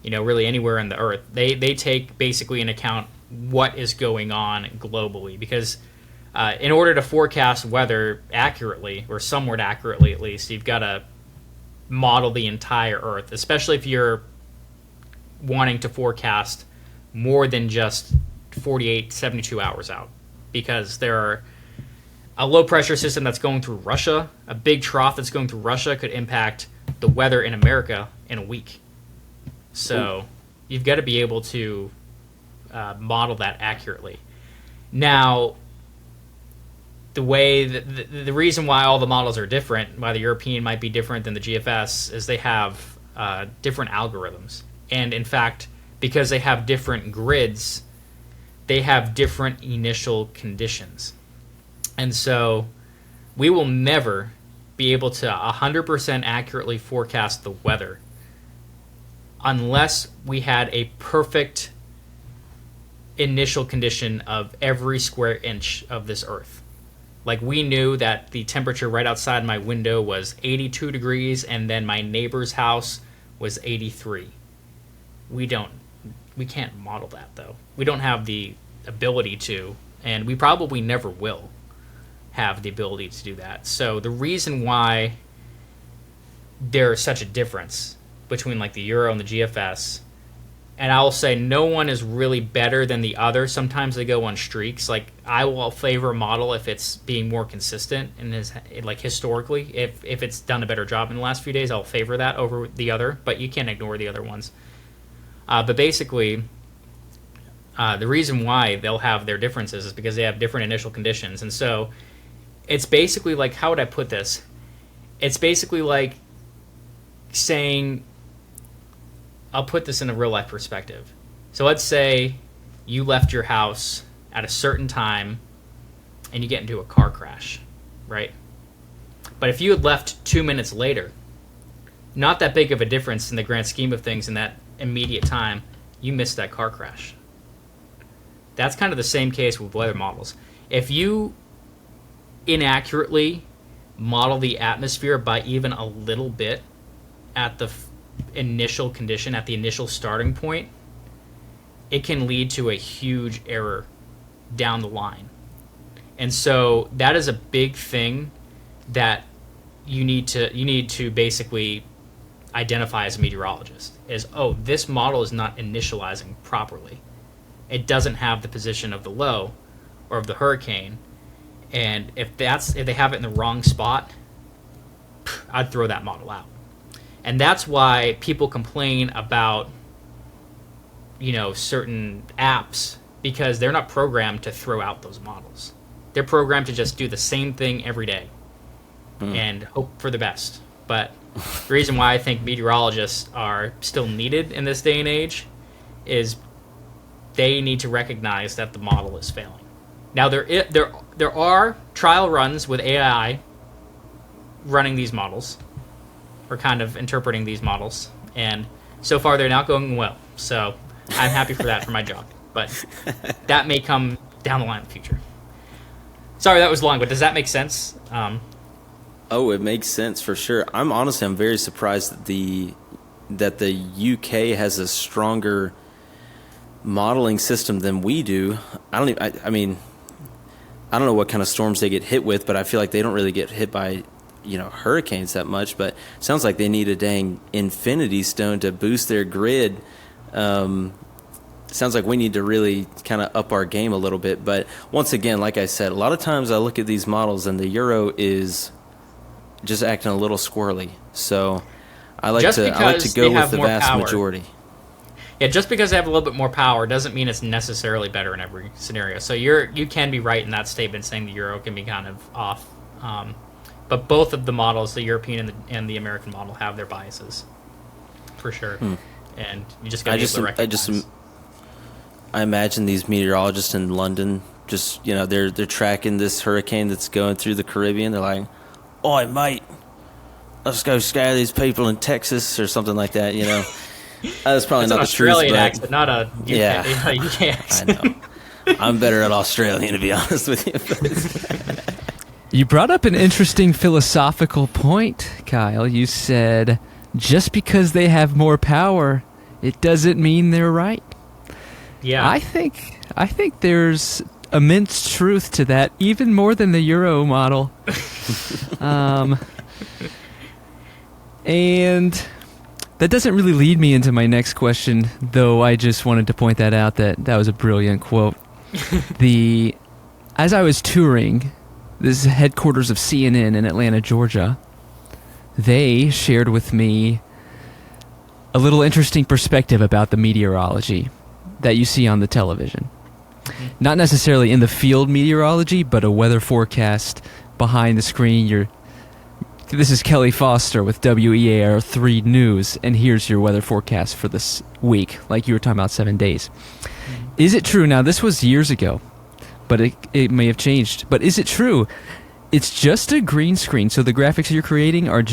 really anywhere in the Earth. They take basically into account what is going on globally, because in order to forecast weather accurately, or somewhat accurately at least, you've got to model the entire Earth, especially if you're wanting to forecast more than just 48, 72 hours out, because there are a low pressure system that's going through Russia, a big trough that's going through Russia could impact the weather in America in a week. So you've got to be able to model that accurately. Now, the reason why all the models are different, why the European might be different than the GFS, is they have different algorithms. And in fact, because they have different grids, they have different initial conditions. And so we will never be able to 100% accurately forecast the weather unless we had a perfect initial condition of every square inch of this Earth. Like, we knew that the temperature right outside my window was 82 degrees, and then my neighbor's house was 83. We can't model that, though. We don't have the ability to, and we probably never will have the ability to do that. So the reason why there's such a difference between like the Euro and the GFS, and I'll say no one is really better than the other. Sometimes they go on streaks. Like, I will favor a model if it's being more consistent and is like historically. If it's done a better job in the last few days, I'll favor that over the other. But you can't ignore the other ones. But basically, the reason why they'll have their differences is because they have different initial conditions. And so it's basically like, how would I put this? It's basically like saying, I'll put this in a real life perspective. So let's say you left your house at a certain time and you get into a car crash, right? But if you had left 2 minutes later, not that big of a difference in the grand scheme of things in that immediate time, you missed that car crash. That's kind of the same case with weather models. If you inaccurately model the atmosphere by even a little bit at the initial condition, at the initial starting point, it can lead to a huge error down the line. And so that is a big thing that you need to basically identify as a meteorologist is, oh, this model is not initializing properly. It doesn't have the position of the low or of the hurricane. And if they have it in the wrong spot, I'd throw that model out. And that's why people complain about, certain apps, because they're not programmed to throw out those models. They're programmed to just do the same thing every day and hope for the best. But the reason why I think meteorologists are still needed in this day and age is they need to recognize that the model is failing. Now, there are trial runs with AI running these models, or kind of interpreting these models, and so far they're not going well. So I'm happy for that for my job. But that may come down the line in the future. Sorry, that was long, but does that make sense? Oh, it makes sense for sure. I'm very surprised that the UK has a stronger modeling system than we do. I don't know what kind of storms they get hit with, but I feel like they don't really get hit by hurricanes that much. But it sounds like they need a dang infinity stone to boost their grid. Sounds like we need to really kind of up our game a little bit. But once again, like I said, a lot of times I look at these models and the Euro is just acting a little squirrely. So I like to go with the vast majority. Yeah, just because they have a little bit more power doesn't mean it's necessarily better in every scenario. So you can be right in that statement, saying the Euro can be kind of off. But both of the models, the European and the American model, have their biases, for sure. And you just got to be able to recognize. I imagine these meteorologists in London just, they're tracking this hurricane that's going through the Caribbean. They're like, "Oi, mate, let's go scare these people in Texas," or something like that, That's probably not the truth. Australian accent, not a UK accent. I know. I'm better at Australian, to be honest with you. You brought up an interesting philosophical point, Kyle. You said, just because they have more power, it doesn't mean they're right. Yeah. I think there's immense truth to that, even more than the Euro model. And that doesn't really lead me into my next question, though I just wanted to point that out, that was a brilliant quote. As I was touring, this is headquarters of CNN in Atlanta, Georgia, they shared with me a little interesting perspective about the meteorology that you see on the television. Not necessarily in the field meteorology, but a weather forecast behind the screen. This is Kelly Foster with WEAR 3 News, and here's your weather forecast for this week, like you were talking about 7 days. Is it true? Now, this was years ago, but it may have changed. But is it true? It's just a green screen, so the graphics you're creating are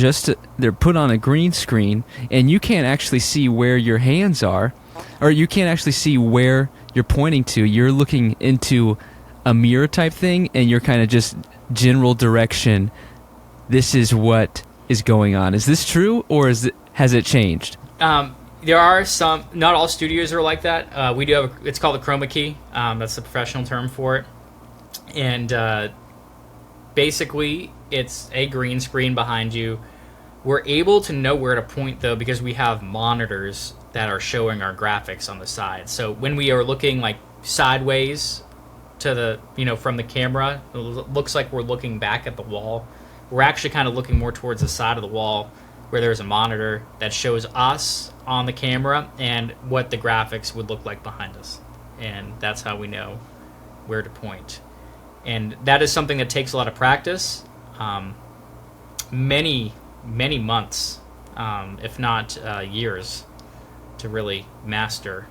they're put on a green screen, and you can't actually see where your hands are, or you can't actually see where you're pointing to. You're looking into a mirror type thing, and you're kind of just general direction. This is what is going on. Is this true, or has it changed? There are some. Not all studios are like that. We do have. It's called a chroma key. That's the professional term for it. And basically, it's a green screen behind you. We're able to know where to point, though, because we have monitors that are showing our graphics on the side. So when we are looking like sideways to the, from the camera, it looks like we're looking back at the wall. We're actually kind of looking more towards the side of the wall where there's a monitor that shows us on the camera and what the graphics would look like behind us. And that's how we know where to point. And that is something that takes a lot of practice, many months, if not years, to really master,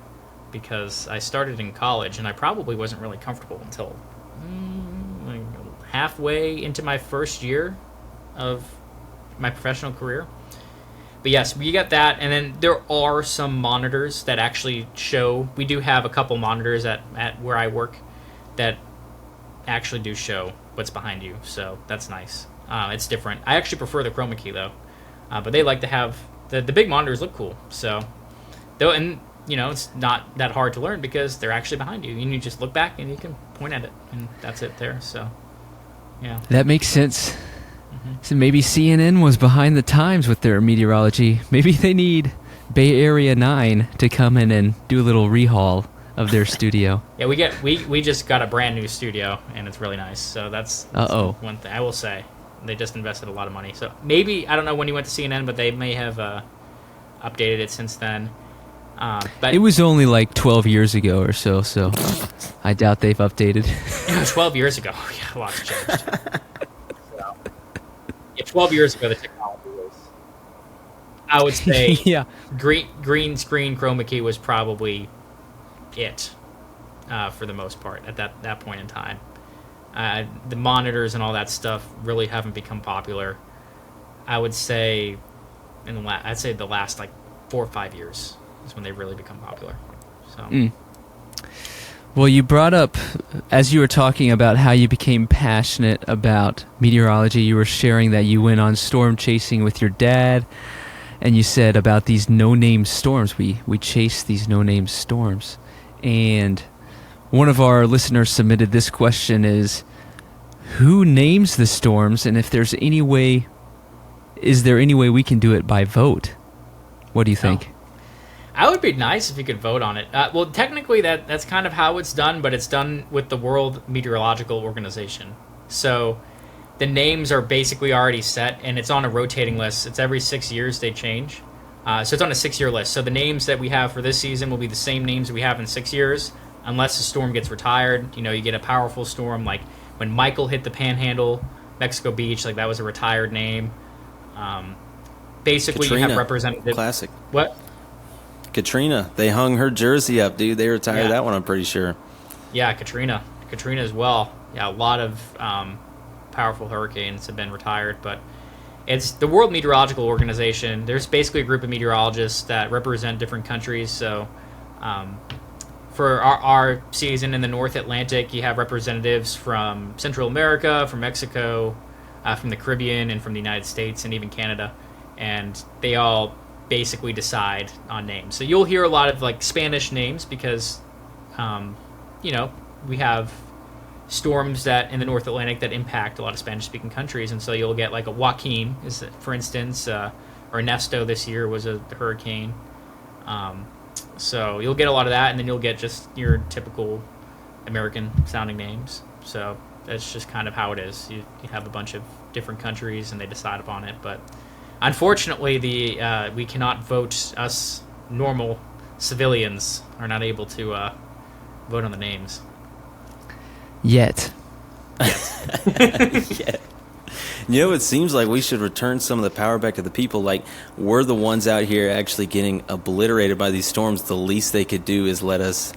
because I started in college and I probably wasn't really comfortable until halfway into my first year of my professional career. But yes, we got that, and then there are some monitors that actually show. We do have a couple monitors at where I work that actually do show what's behind you, so that's nice. It's different. I actually prefer the chroma key though, but they like to have the big monitors look cool. So, though, and it's not that hard to learn because they're actually behind you. And you just look back and you can point at it, and that's it there. So, yeah. That makes sense. So maybe CNN was behind the times with their meteorology. Maybe they need Bay Area 9 to come in and do a little rehaul of their studio. Yeah, we just got a brand new studio, and it's really nice. So that's one thing I will say. They just invested a lot of money. So maybe, I don't know when you went to CNN, but they may have updated it since then. But it was only like 12 years ago or so I doubt they've updated. 12 years ago. Yeah, a lot's changed. So, yeah, 12 years ago, the technology was, I would say, Yeah. green screen chroma key was probably it for the most part at that point in time. The monitors and all that stuff really haven't become popular. I would say the last like 4 or 5 years is when they really become popular. So. Well, you brought up, as you were talking about how you became passionate about meteorology, you were sharing that you went on storm chasing with your dad, and you said about these no-name storms. We chase these no-name storms. And one of our listeners submitted this question is, who names the storms, and if there's any way, is there any way we can do it by vote? What do you think? I would be nice if you could vote on it. Well, technically that's kind of how it's done, but it's done with the World Meteorological Organization. So the names are basically already set, and it's on a rotating list. It's every 6 years they change. So it's on a 6-year list. So the names that we have for this season will be the same names we have in 6 years, unless the storm gets retired. You get a powerful storm, like when Michael hit the Panhandle, Mexico Beach, like that was a retired name. Basically, Katrina, you have representatives. Classic. What? Katrina, they hung her jersey up, dude. They retired that one, I'm pretty sure. Yeah, Katrina as well. Yeah, a lot of powerful hurricanes have been retired, but it's the World Meteorological Organization. There's basically a group of meteorologists that represent different countries. So for our season in the North Atlantic, you have representatives from Central America, from Mexico, from the Caribbean, and from the United States, and even Canada. And they all basically decide on names. So you'll hear a lot of like Spanish names because, we have storms that in the North Atlantic that impact a lot of Spanish-speaking countries, and so you'll get like a Joaquin, for instance, or Ernesto this year was a hurricane. So you'll get a lot of that, and then you'll get just your typical American-sounding names. So that's just kind of how it is. You have a bunch of different countries, and they decide upon it, but unfortunately, we cannot vote. Us normal civilians are not able to vote on the names. Yet. Yet. It seems like we should return some of the power back to the people. Like, we're the ones out here actually getting obliterated by these storms. The least they could do is let us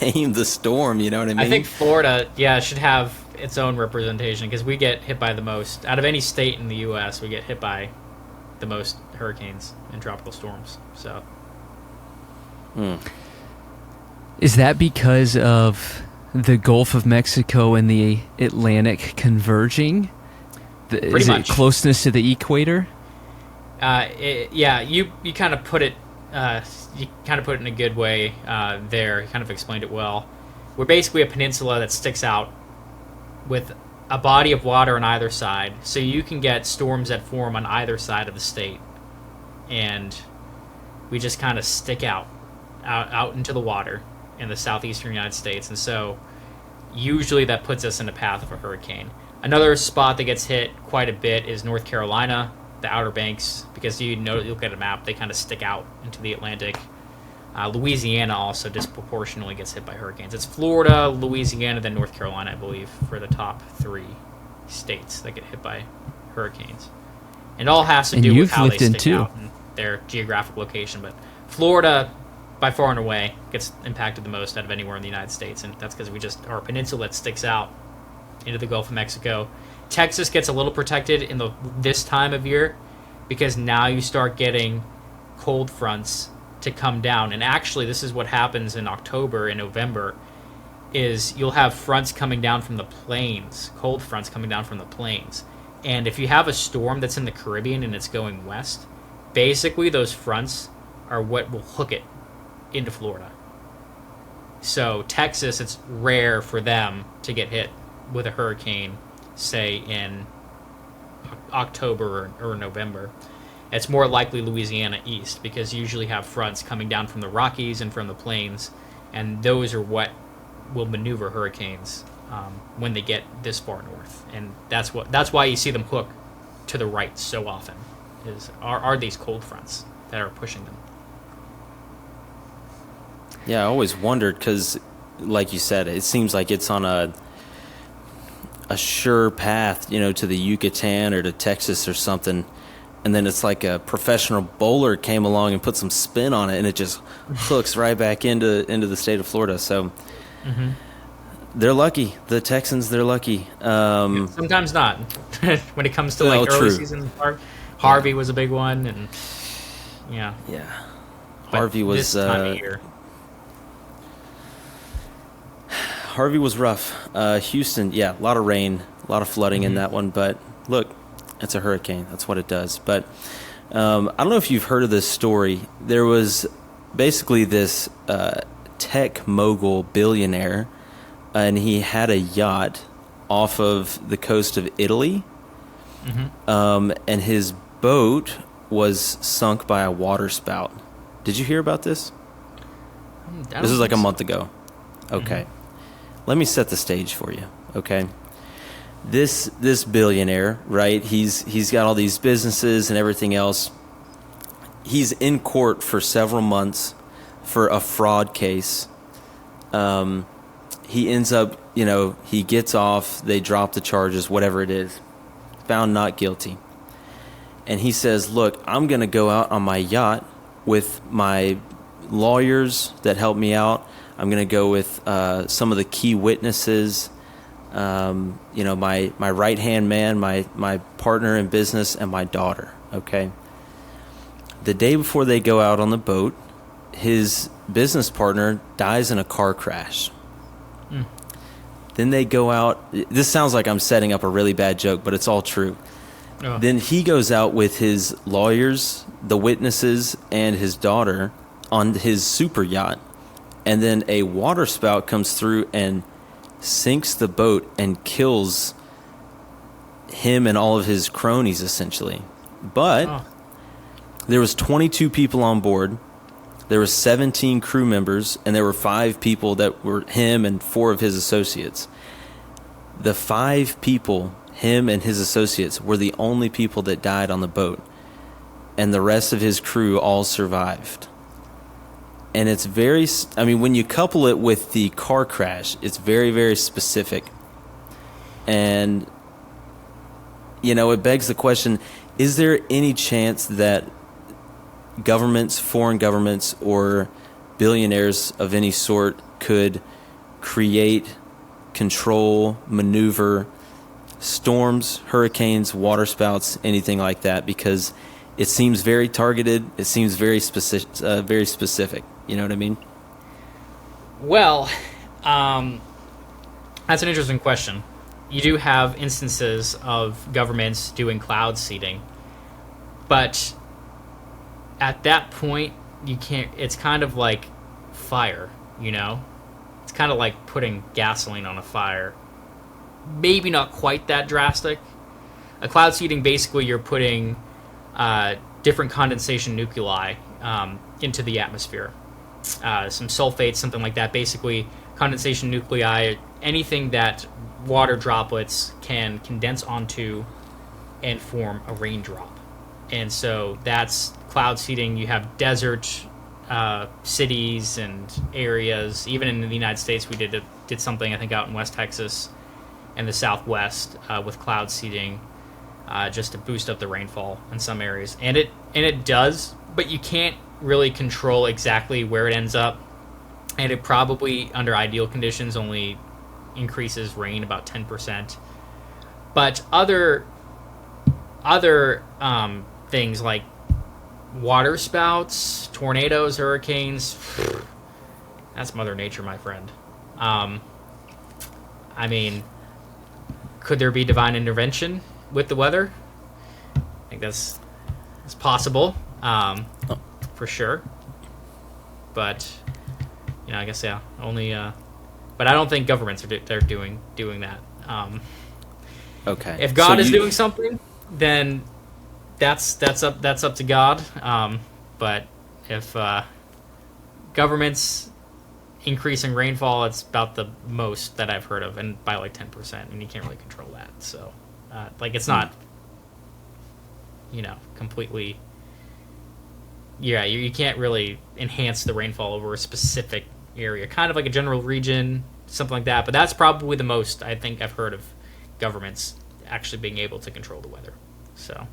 name the storm, you know what I mean? I think Florida, should have its own representation because we get hit by the most. Out of any state in the U.S., we get hit by the most hurricanes and tropical storms. So, Is that because of the Gulf of Mexico and the Atlantic converging? Is it closeness to the equator? You kind of put it. You kind of put it in a good way there. You kind of explained it well. We're basically a peninsula that sticks out with a body of water on either side, so you can get storms that form on either side of the state, and we just kind of stick out into the water in the southeastern United States, and so usually that puts us in the path of a hurricane. Another spot that gets hit quite a bit is North Carolina, the Outer Banks, because you look at a map, they kind of stick out into the Atlantic. Louisiana also disproportionately gets hit by hurricanes. It's Florida, Louisiana, then North Carolina, I believe, for the top 3 states that get hit by hurricanes. And it all has to do with how they stick out and their geographic location. But Florida, by far and away, gets impacted the most out of anywhere in the United States, and that's because we just are a peninsula that sticks out into the Gulf of Mexico. Texas gets a little protected in this time of year because now you start getting cold fronts to come down. And actually, this is what happens in October and November, is you'll have fronts coming down from the plains, cold fronts coming down from the plains. And if you have a storm that's in the Caribbean and it's going west, basically those fronts are what will hook it into Florida. So Texas, it's rare for them to get hit with a hurricane, say in October or November. It's more likely Louisiana east, because you usually have fronts coming down from the Rockies and from the plains, and those are what will maneuver hurricanes when they get this far north. And that's why you see them hook to the right so often, are these cold fronts that are pushing them. Yeah, I always wondered, because, like you said, it seems like it's on a sure path, to the Yucatan or to Texas or something, and then it's like a professional bowler came along and put some spin on it, and it just hooks right back into the state of Florida. So they're lucky. The Texans, they're lucky. Sometimes not. When it comes to like early season, Harvey was a big one, and yeah. Harvey was this time of year. Harvey was rough. Houston, a lot of rain, a lot of flooding in that one. But look, it's a hurricane. That's what it does. But I don't know if you've heard of this story. There was basically this tech mogul billionaire, and he had a yacht off of the coast of Italy. And his boat was sunk by a water spout. Did you hear about this? This was like a month ago. Okay. Let me set the stage for you, okay? This billionaire, right? He's got all these businesses and everything else. He's in court for several months for a fraud case. He ends up, he gets off, they drop the charges, whatever it is, found not guilty. And he says, look, I'm going to go out on my yacht with my lawyers that help me out. I'm going to go with some of the key witnesses, my right-hand man, my partner in business, and my daughter, okay? The day before they go out on the boat, his business partner dies in a car crash. Then they go out. This sounds like I'm setting up a really bad joke, but it's all true. Oh. Then he goes out with his lawyers, the witnesses, and his daughter on his super yacht. And then a water spout comes through and sinks the boat and kills him and all of his cronies, essentially. But there was 22 people on board. There were 17 crew members, and there were 5 people that were him and 4 of his associates. The 5 people, him and his associates, were the only people that died on the boat. And the rest of his crew all survived. And it's when you couple it with the car crash, it's very, very specific. And, it begs the question, is there any chance that governments, foreign governments, or billionaires of any sort could create, control, maneuver storms, hurricanes, waterspouts, anything like that? Because it seems very targeted. It seems very specific. You know what I mean? Well, that's an interesting question. You do have instances of governments doing cloud seeding, but at that point, you can't. It's kind of like fire, It's kind of like putting gasoline on a fire. Maybe not quite that drastic. A cloud seeding, basically, you're putting different condensation nuclei into the atmosphere. Some sulfates, something like that. Basically, condensation nuclei, anything that water droplets can condense onto and form a raindrop. And so that's cloud seeding. You have desert cities and areas. Even in the United States, we did something, I think, out in West Texas and the Southwest with cloud seeding, just to boost up the rainfall in some areas. And it does, but you can't really control exactly where it ends up. And it probably, under ideal conditions, only increases rain about 10%. But other things like water spouts, tornadoes, hurricanes, that's Mother Nature, my friend. Could there be divine intervention with the weather? I think that's possible, for sure. but I guess only. But I don't think governments they're doing that. Okay. If God So is you- doing something, then that's up to God. But if governments increasing rainfall, it's about the most that I've heard of, and by like 10%, and you can't really control that. So, it's not, completely. Yeah, you can't really enhance the rainfall over a specific area, kind of like a general region, something like that. But that's probably the most I think I've heard of governments actually being able to control the weather. So.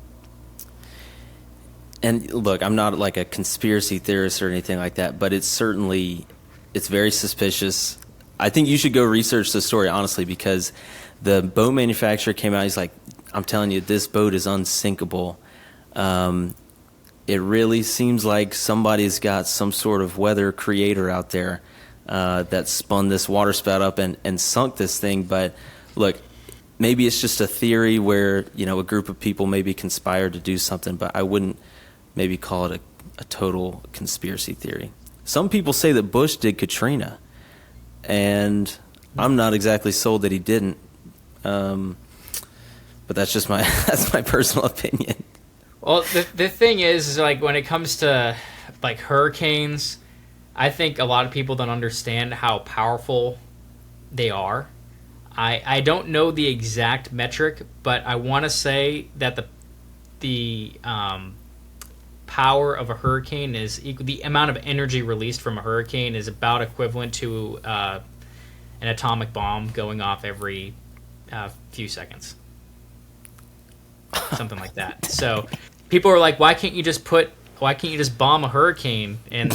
And look, I'm not like a conspiracy theorist or anything like that, but it's very suspicious. I think you should go research the story, honestly, because the boat manufacturer came out, he's like, I'm telling you, this boat is unsinkable. It really seems like somebody's got some sort of weather creator out there that spun this water spout up and sunk this thing. But look, maybe it's just a theory where, a group of people maybe conspired to do something, but I wouldn't maybe call it a total conspiracy theory. Some people say that Bush did Katrina, and I'm not exactly sold that he didn't. But that's just my personal opinion. Well, the thing is like when it comes to like hurricanes, I think a lot of people don't understand how powerful they are. I don't know the exact metric, but I want to say that the power of a hurricane is equal. The amount of energy released from a hurricane is about equivalent to an atomic bomb going off every few seconds, something like that. So people are like, why can't you just bomb a hurricane? And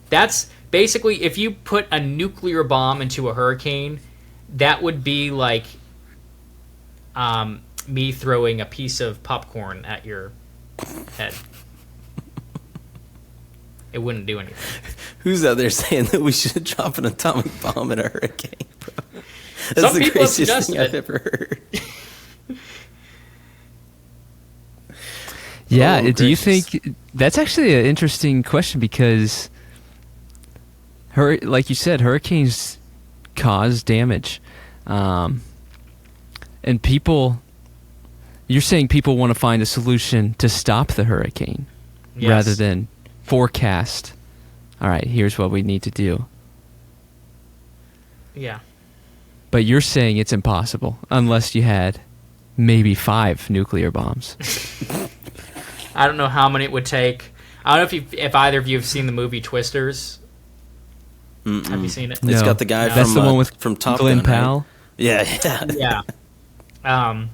that's basically, if you put a nuclear bomb into a hurricane, that would be like me throwing a piece of popcorn at your head. It wouldn't do anything. Who's out there saying that we should drop an atomic bomb in a hurricane, bro? That's Some the people have craziest thing I've suggested ever heard. Yeah, Oh, do you gracious. think that's actually an interesting question because, like you said, hurricanes cause damage, and you're saying people want to find a solution to stop the hurricane Yes. rather than forecast. All right, here's what we need to do. Yeah. But you're saying it's impossible unless you had maybe 5 nuclear bombs. I don't know how many it would take. I don't know if either of you have seen the movie Twisters. Have you seen it? It's No. got the guy That's from the one with from Top Glenn Gun, right? Powell. Yeah. Yeah.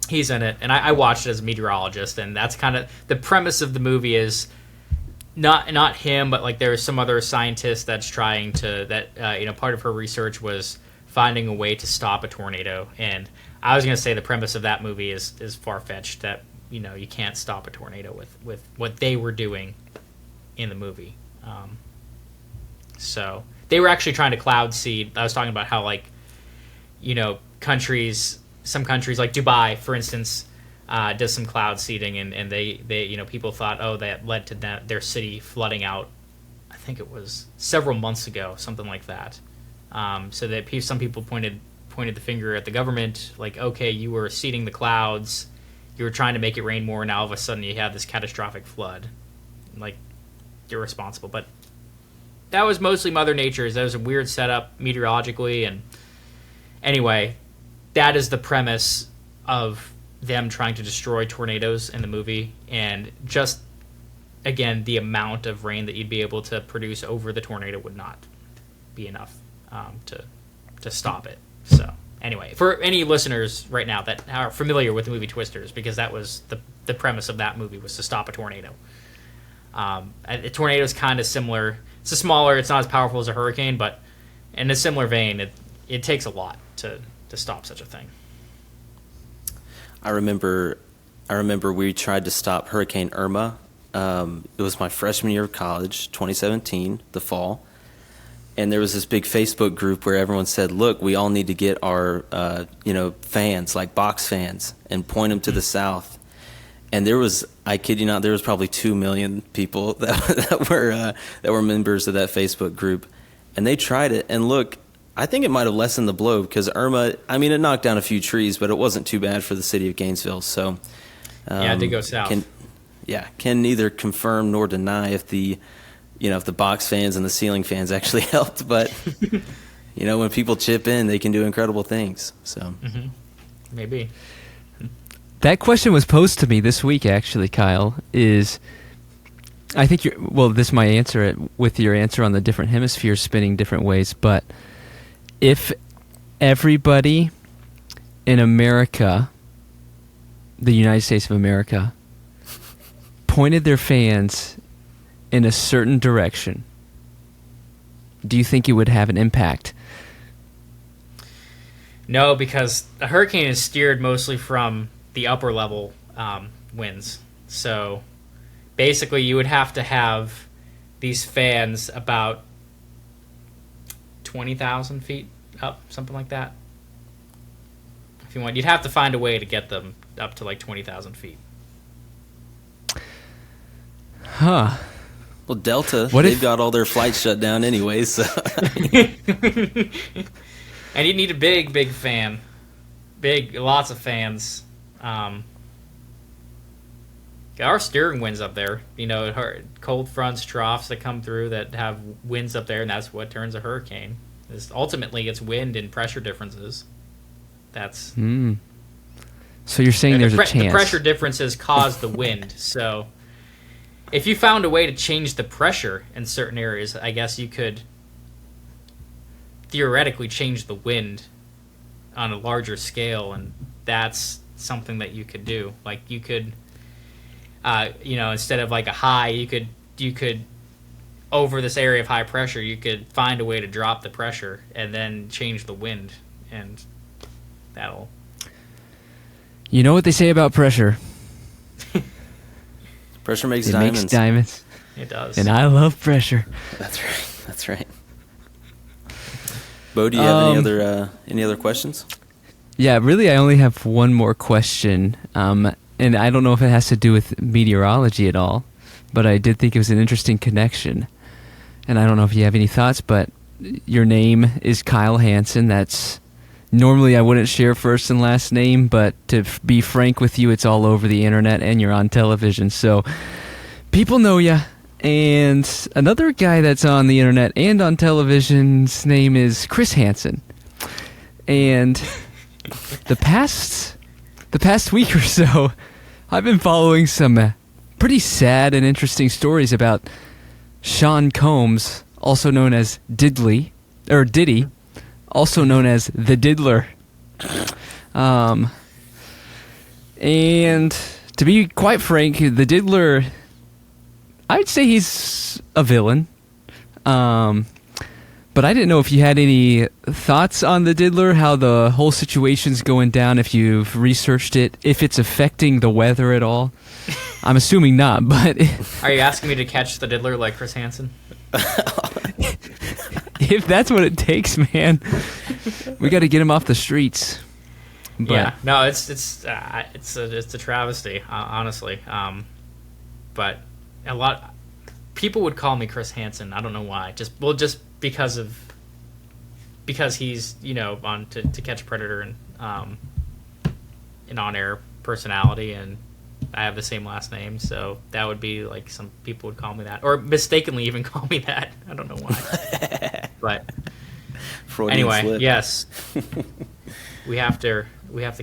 He's in it, and I watched it as a meteorologist, and that's kind of the premise of the movie is not him, but like there's some other scientist that's trying to part of her research was finding a way to stop a tornado, and I was gonna say the premise of that movie is far fetched that you can't stop a tornado with what they were doing in the movie. So they were actually trying to cloud seed. I was talking about how some countries like Dubai, for instance, does some cloud seeding, and they people thought, that led to their city flooding out. I think it was several months ago, something like that. So that some people pointed the finger at the government, like, okay, you were seeding the clouds, you were trying to make it rain more, and now all of a sudden you have this catastrophic flood. Like, you're responsible. But that was mostly Mother Nature's. That was a weird setup meteorologically, and anyway, that is the premise of them trying to destroy tornadoes in the movie, and just again, the amount of rain that you'd be able to produce over the tornado would not be enough to stop it. So anyway, for any listeners right now that are familiar with the movie Twisters, because that was the premise of that movie, was to stop a tornado. A tornado is kind of similar. It's not as powerful as a hurricane, but in a similar vein, it takes a lot to stop such a thing. I remember we tried to stop Hurricane Irma. It was my freshman year of college, 2017, the fall. And there was this big Facebook group where everyone said, look, we all need to get our, fans, like box fans, and point them to the south. And there was, I kid you not, there was probably 2 million people that were members of that Facebook group, and they tried it. And look, I think it might have lessened the blow because Irma, I mean, it knocked down a few trees, but it wasn't too bad for the city of Gainesville. So yeah, it did go south. Can neither confirm nor deny if the box fans and the ceiling fans actually helped. But when people chip in, they can do incredible things. So maybe. That question was posed to me this week, actually, Kyle, I think this might answer it with your answer on the different hemispheres spinning different ways, but if everybody in America, the United States of America, pointed their fans in a certain direction, do you think it would have an impact? No, because a hurricane is steered mostly from the upper level winds. So basically you would have to have these fans about 20,000 feet up, something like that. If you want, you'd have to find a way to get them up to like 20,000 feet. Huh. Well, Delta, they've got all their flights shut down anyway, so. And you need a big fan. Lots of fans. There are steering winds up there. Cold fronts, troughs that come through that have winds up there, and that's what turns a hurricane. Ultimately, it's wind and pressure differences. That's. So you're saying there's a chance. The pressure differences cause the wind. So if you found a way to change the pressure in certain areas, I guess you could theoretically change the wind on a larger scale, and that's something that you could do. Like you could, instead of like a high, you could over this area of high pressure, you could find a way to drop the pressure and then change the wind, and that'll. You know what they say about pressure? Pressure makes diamonds. It makes diamonds. It does. And I love pressure. That's right. Bo, do you have any other questions? Yeah, really, I only have one more question, and I don't know if it has to do with meteorology at all, but I did think it was an interesting connection. And I don't know if you have any thoughts, but your name is Kyle Hanson. That's normally I wouldn't share first and last name, but to be frank with you, it's all over the internet and you're on television, so people know you. And another guy that's on the internet and on television's name is Chris Hansen. And the past week or so, I've been following some pretty sad and interesting stories about Sean Combs, also known as Diddy, also known as the Diddler. And to be quite frank, the Diddler, I'd say he's a villain. But I didn't know if you had any thoughts on the Diddler, how the whole situation's going down, if you've researched it, if it's affecting the weather at all. I'm assuming not, but... Are you asking me to catch the Diddler like Chris Hansen? If that's what it takes, man, we got to get him off the streets. But, yeah, no, it's a travesty, honestly. But a lot people would call me Chris Hansen. I don't know why. Just because he's on to Catch a Predator and an on-air personality, and I have the same last name, so that would be like some people would call me that, or mistakenly even call me that. I don't know why. But Freudian anyway, slip. yes, we have to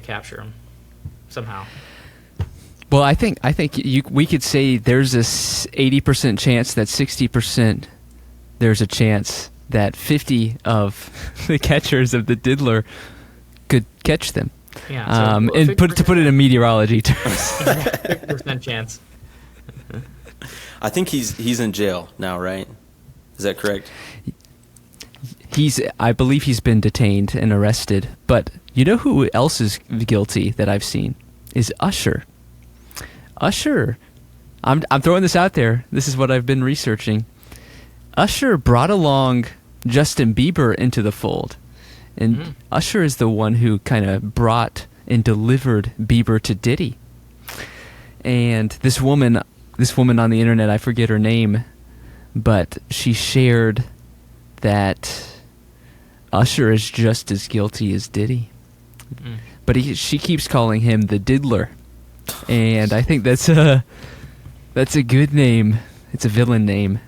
capture him somehow. Well, I think we could say there's a 80% chance that 60% there's a chance that 50 of the catchers of the Diddler could catch them. Yeah, and to put it in meteorology terms. 50% chance. I think he's in jail now, right? Is that correct? I believe he's been detained and arrested. But you know who else is guilty that I've seen? Is Usher. Usher. I'm throwing this out there. This is what I've been researching. Usher brought along Justin Bieber into the fold. And Usher is the one who kind of brought and delivered Bieber to Diddy. And this woman on the internet, I forget her name, but she shared that Usher is just as guilty as Diddy. But she keeps calling him the Diddler. And I think that's a good name. It's a villain name.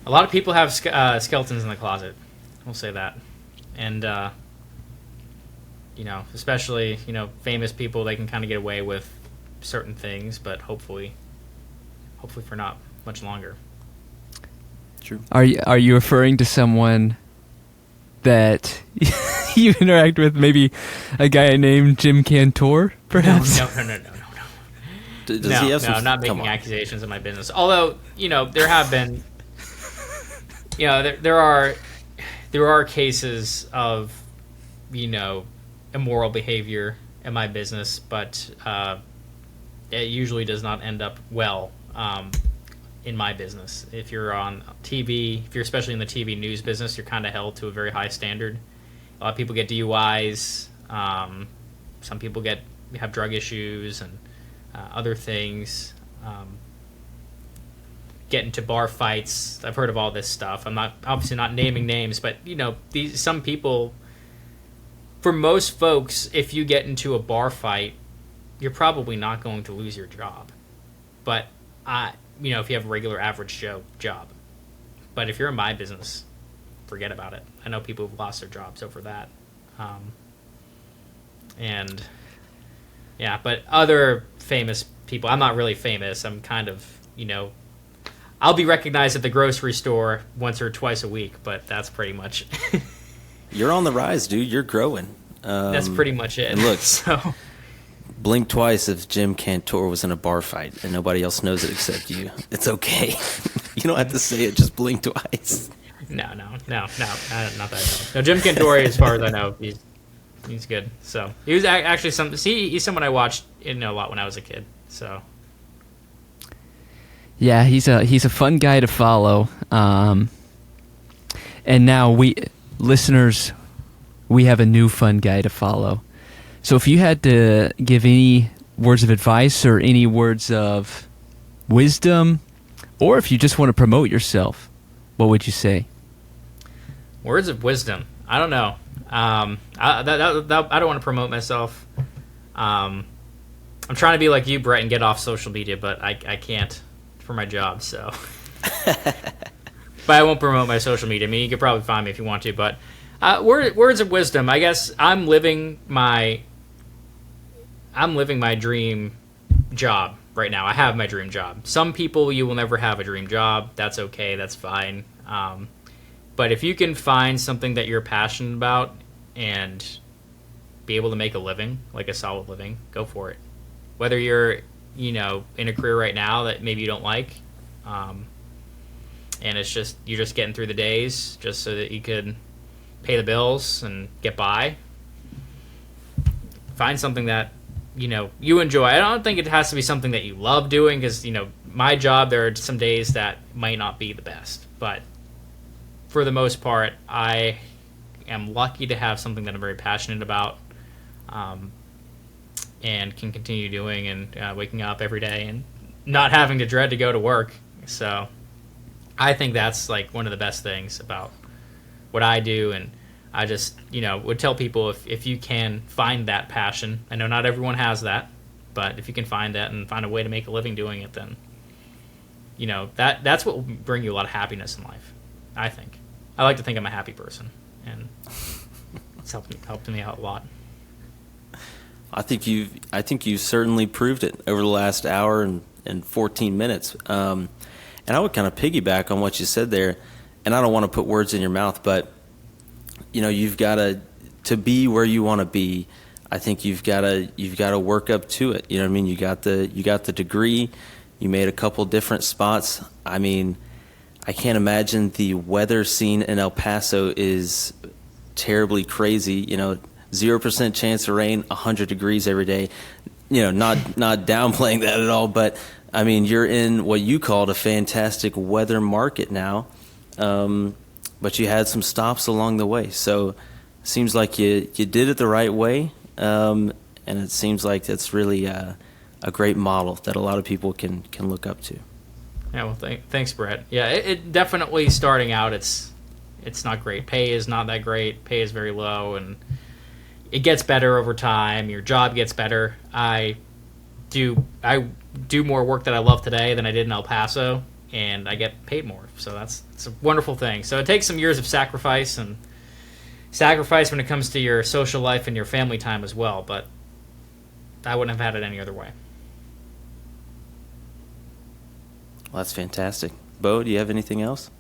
A lot of people have skeletons in the closet. We'll say that. And, especially, famous people, they can kind of get away with certain things, but hopefully for not much longer. True. Are you referring to someone that you interact with, maybe a guy named Jim Cantor, perhaps? No. Does he have some? I'm not making accusations in my business. Although, there have been, there are cases of, immoral behavior in my business, but it usually does not end up well in my business. If you're on TV, if you're especially in the TV news business, you're kind of held to a very high standard. A lot of people get DUIs. Some people have drug issues and other things. Get into bar fights. I've heard of all this stuff. I'm obviously not naming names, but some people. For most folks, if you get into a bar fight, you're probably not going to lose your job. But if you have a regular average Joe job. But if you're in my business, forget about it. I know people who've lost their jobs over that. But other famous people, I'm not really famous. I'm kind of, I'll be recognized at the grocery store once or twice a week, but that's pretty much You're on the rise, dude. You're growing. That's pretty much it. And look, so blink twice if Jim Cantor was in a bar fight and nobody else knows it except you. It's okay. You don't have to say it. Just blink twice. No, not that. No, Jim Cantor, as far as I know, he's good. So he was actually he's someone I watched a lot when I was a kid. So yeah, he's a fun guy to follow. And now listeners, we have a new fun guy to follow. So if you had to give any words of advice or any words of wisdom, or if you just want to promote yourself, what would you say? Words of wisdom. I don't know. I don't want to promote myself. I'm trying to be like you, Brett, and get off social media, but I can't for my job. So, but I won't promote my social media. I mean, you could probably find me if you want to. But words of wisdom. I guess I'm living my dream job right now. I have my dream job. Some people, you will never have a dream job. That's okay. That's fine. But if you can find something that you're passionate about and be able to make a living, like a solid living, go for it. Whether you're, in a career right now that maybe you don't like, and you're just getting through the days just so that you could pay the bills and get by. Find something that, you enjoy. I don't think it has to be something that you love doing because, my job, there are some days that might not be the best, but for the most part, I am lucky to have something that I'm very passionate about, and can continue doing and waking up every day and not having to dread to go to work. So I think that's like one of the best things about what I do. And I just, would tell people if you can find that passion, I know not everyone has that, but if you can find that and find a way to make a living doing it, then, that's what will bring you a lot of happiness in life, I think. I like to think I'm a happy person, and it's helped me out a lot. I think you've certainly proved it over the last hour and 14 minutes. And I would kind of piggyback on what you said there, and I don't want to put words in your mouth, but you've got to be where you want to be. I think you've got to work up to it. You know what I mean? You got the degree. You made a couple different spots. I mean, I can't imagine the weather scene in El Paso is terribly crazy. 0% chance of rain, 100 degrees every day. Not downplaying that at all, but I mean, you're in what you called a fantastic weather market now, but you had some stops along the way. So it seems like you did it the right way, and it seems like that's really a great model that a lot of people can look up to. Yeah, well, thanks, Brett. Yeah, it definitely starting out, it's not great. Pay is not that great. Pay is very low, and it gets better over time. Your job gets better. I do more work that I love today than I did in El Paso, and I get paid more. So it's a wonderful thing. So it takes some years of sacrifice when it comes to your social life and your family time as well, but I wouldn't have had it any other way. Well, that's fantastic. Bo, do you have anything else?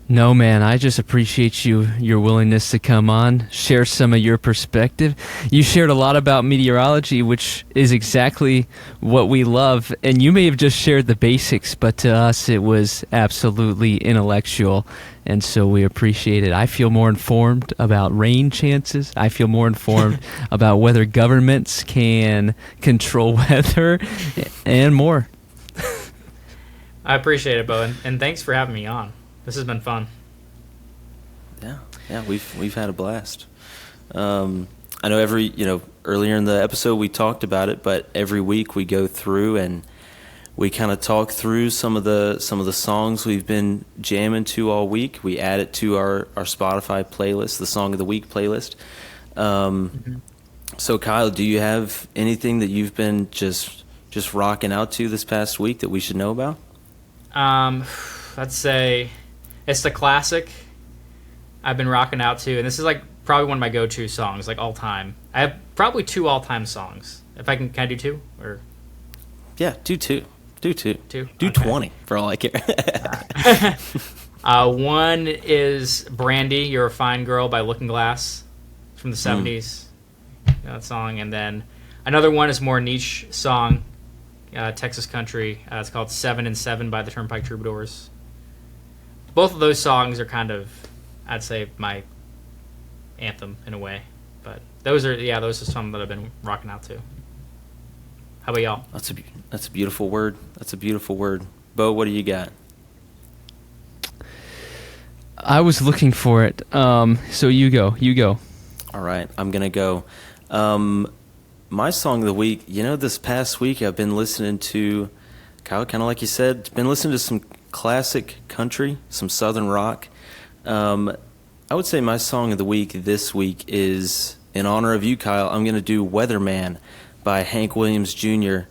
No, man, I just appreciate your willingness to come on, share some of your perspective. You shared a lot about meteorology, which is exactly what we love, and you may have just shared the basics, but to us it was absolutely intellectual, and so we appreciate it. I feel more informed about rain chances. I feel more informed about whether governments can control weather and more. I appreciate it, Bo, and thanks for having me on. This has been fun. Yeah, we've had a blast. I know earlier in the episode we talked about it, but every week we go through and we kind of talk through some of the songs we've been jamming to all week. We add it to our Spotify playlist, the Song of the Week playlist. So Kyle, do you have anything that you've been just rocking out to this past week that we should know about? I'd say it's the classic I've been rocking out to, and this is like probably one of my go-to songs, like all time. I have probably 2 all-time songs. If I can I do 2 or? Yeah, do 2. Do 2. Do okay. 20 for all I care. One is Brandy, You're a Fine Girl by Looking Glass from the 70s. That song, and then another one is more niche song. Texas country. It's called 7 and 7 by the Turnpike Troubadours. Both of those songs are kind of, I'd say, my anthem in a way. But those are some that I've been rocking out to. How about y'all? That's a beautiful word. That's a beautiful word. Bo, what do you got? I was looking for it. So you go. All right, I'm gonna go. My song of the week, this past week I've been listening to, Kyle, kind of like you said, been listening to some classic country, some southern rock. I would say my song of the week this week is, in honor of you, Kyle, I'm going to do Weatherman by Hank Williams Jr.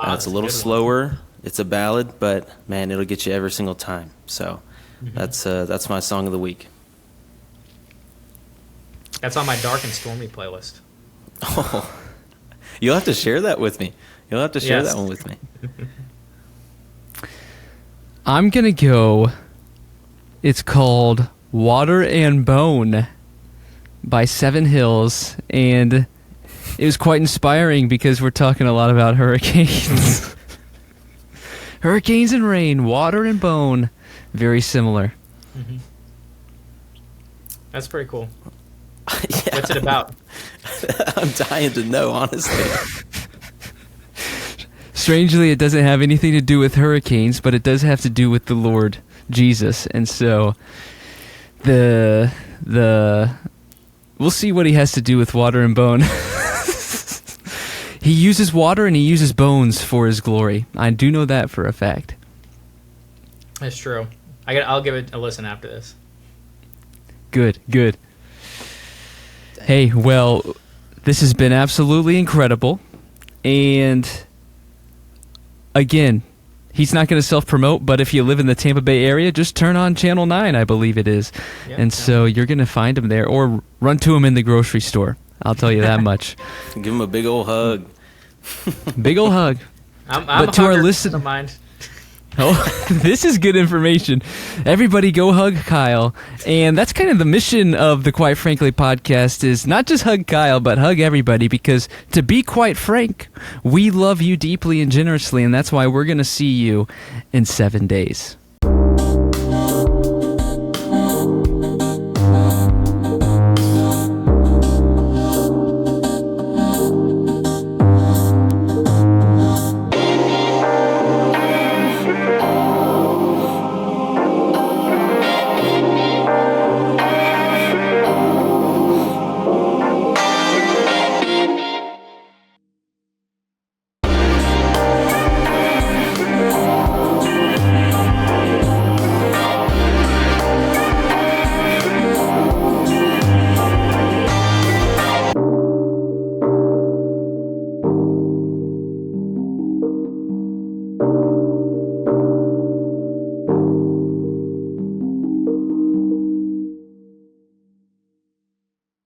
It's a little slower. It's a ballad, but, man, it'll get you every single time. So that's my song of the week. That's on my Dark and Stormy playlist. Oh. You'll have to share that with me. You'll have to share that one with me. I'm going to go, it's called Water and Bone by Seven Hills, and it was quite inspiring because we're talking a lot about hurricanes. Hurricanes and rain, water and bone, very similar. Mm-hmm. That's pretty cool. Yeah. What's it about? I'm dying to know, honestly. Strangely, it doesn't have anything to do with hurricanes, but it does have to do with the Lord Jesus. And so we'll see what he has to do with water and bone. He uses water and he uses bones for his glory. I do know that for a fact. That's true. I'll give it a listen after this. Good. Hey, well, this has been absolutely incredible. And again, he's not going to self-promote, but if you live in the Tampa Bay area, just turn on Channel 9, I believe it is. Yep, so you're going to find him there, or run to him in the grocery store. I'll tell you that much. Give him a big old hug. Big old hug. I'm to our listeners, mind. Oh, this is good information. Everybody go hug Kyle. And that's kind of the mission of the Quite Frankly podcast, is not just hug Kyle, but hug everybody, because to be quite frank, we love you deeply and generously, and that's why we're going to see you in 7 days.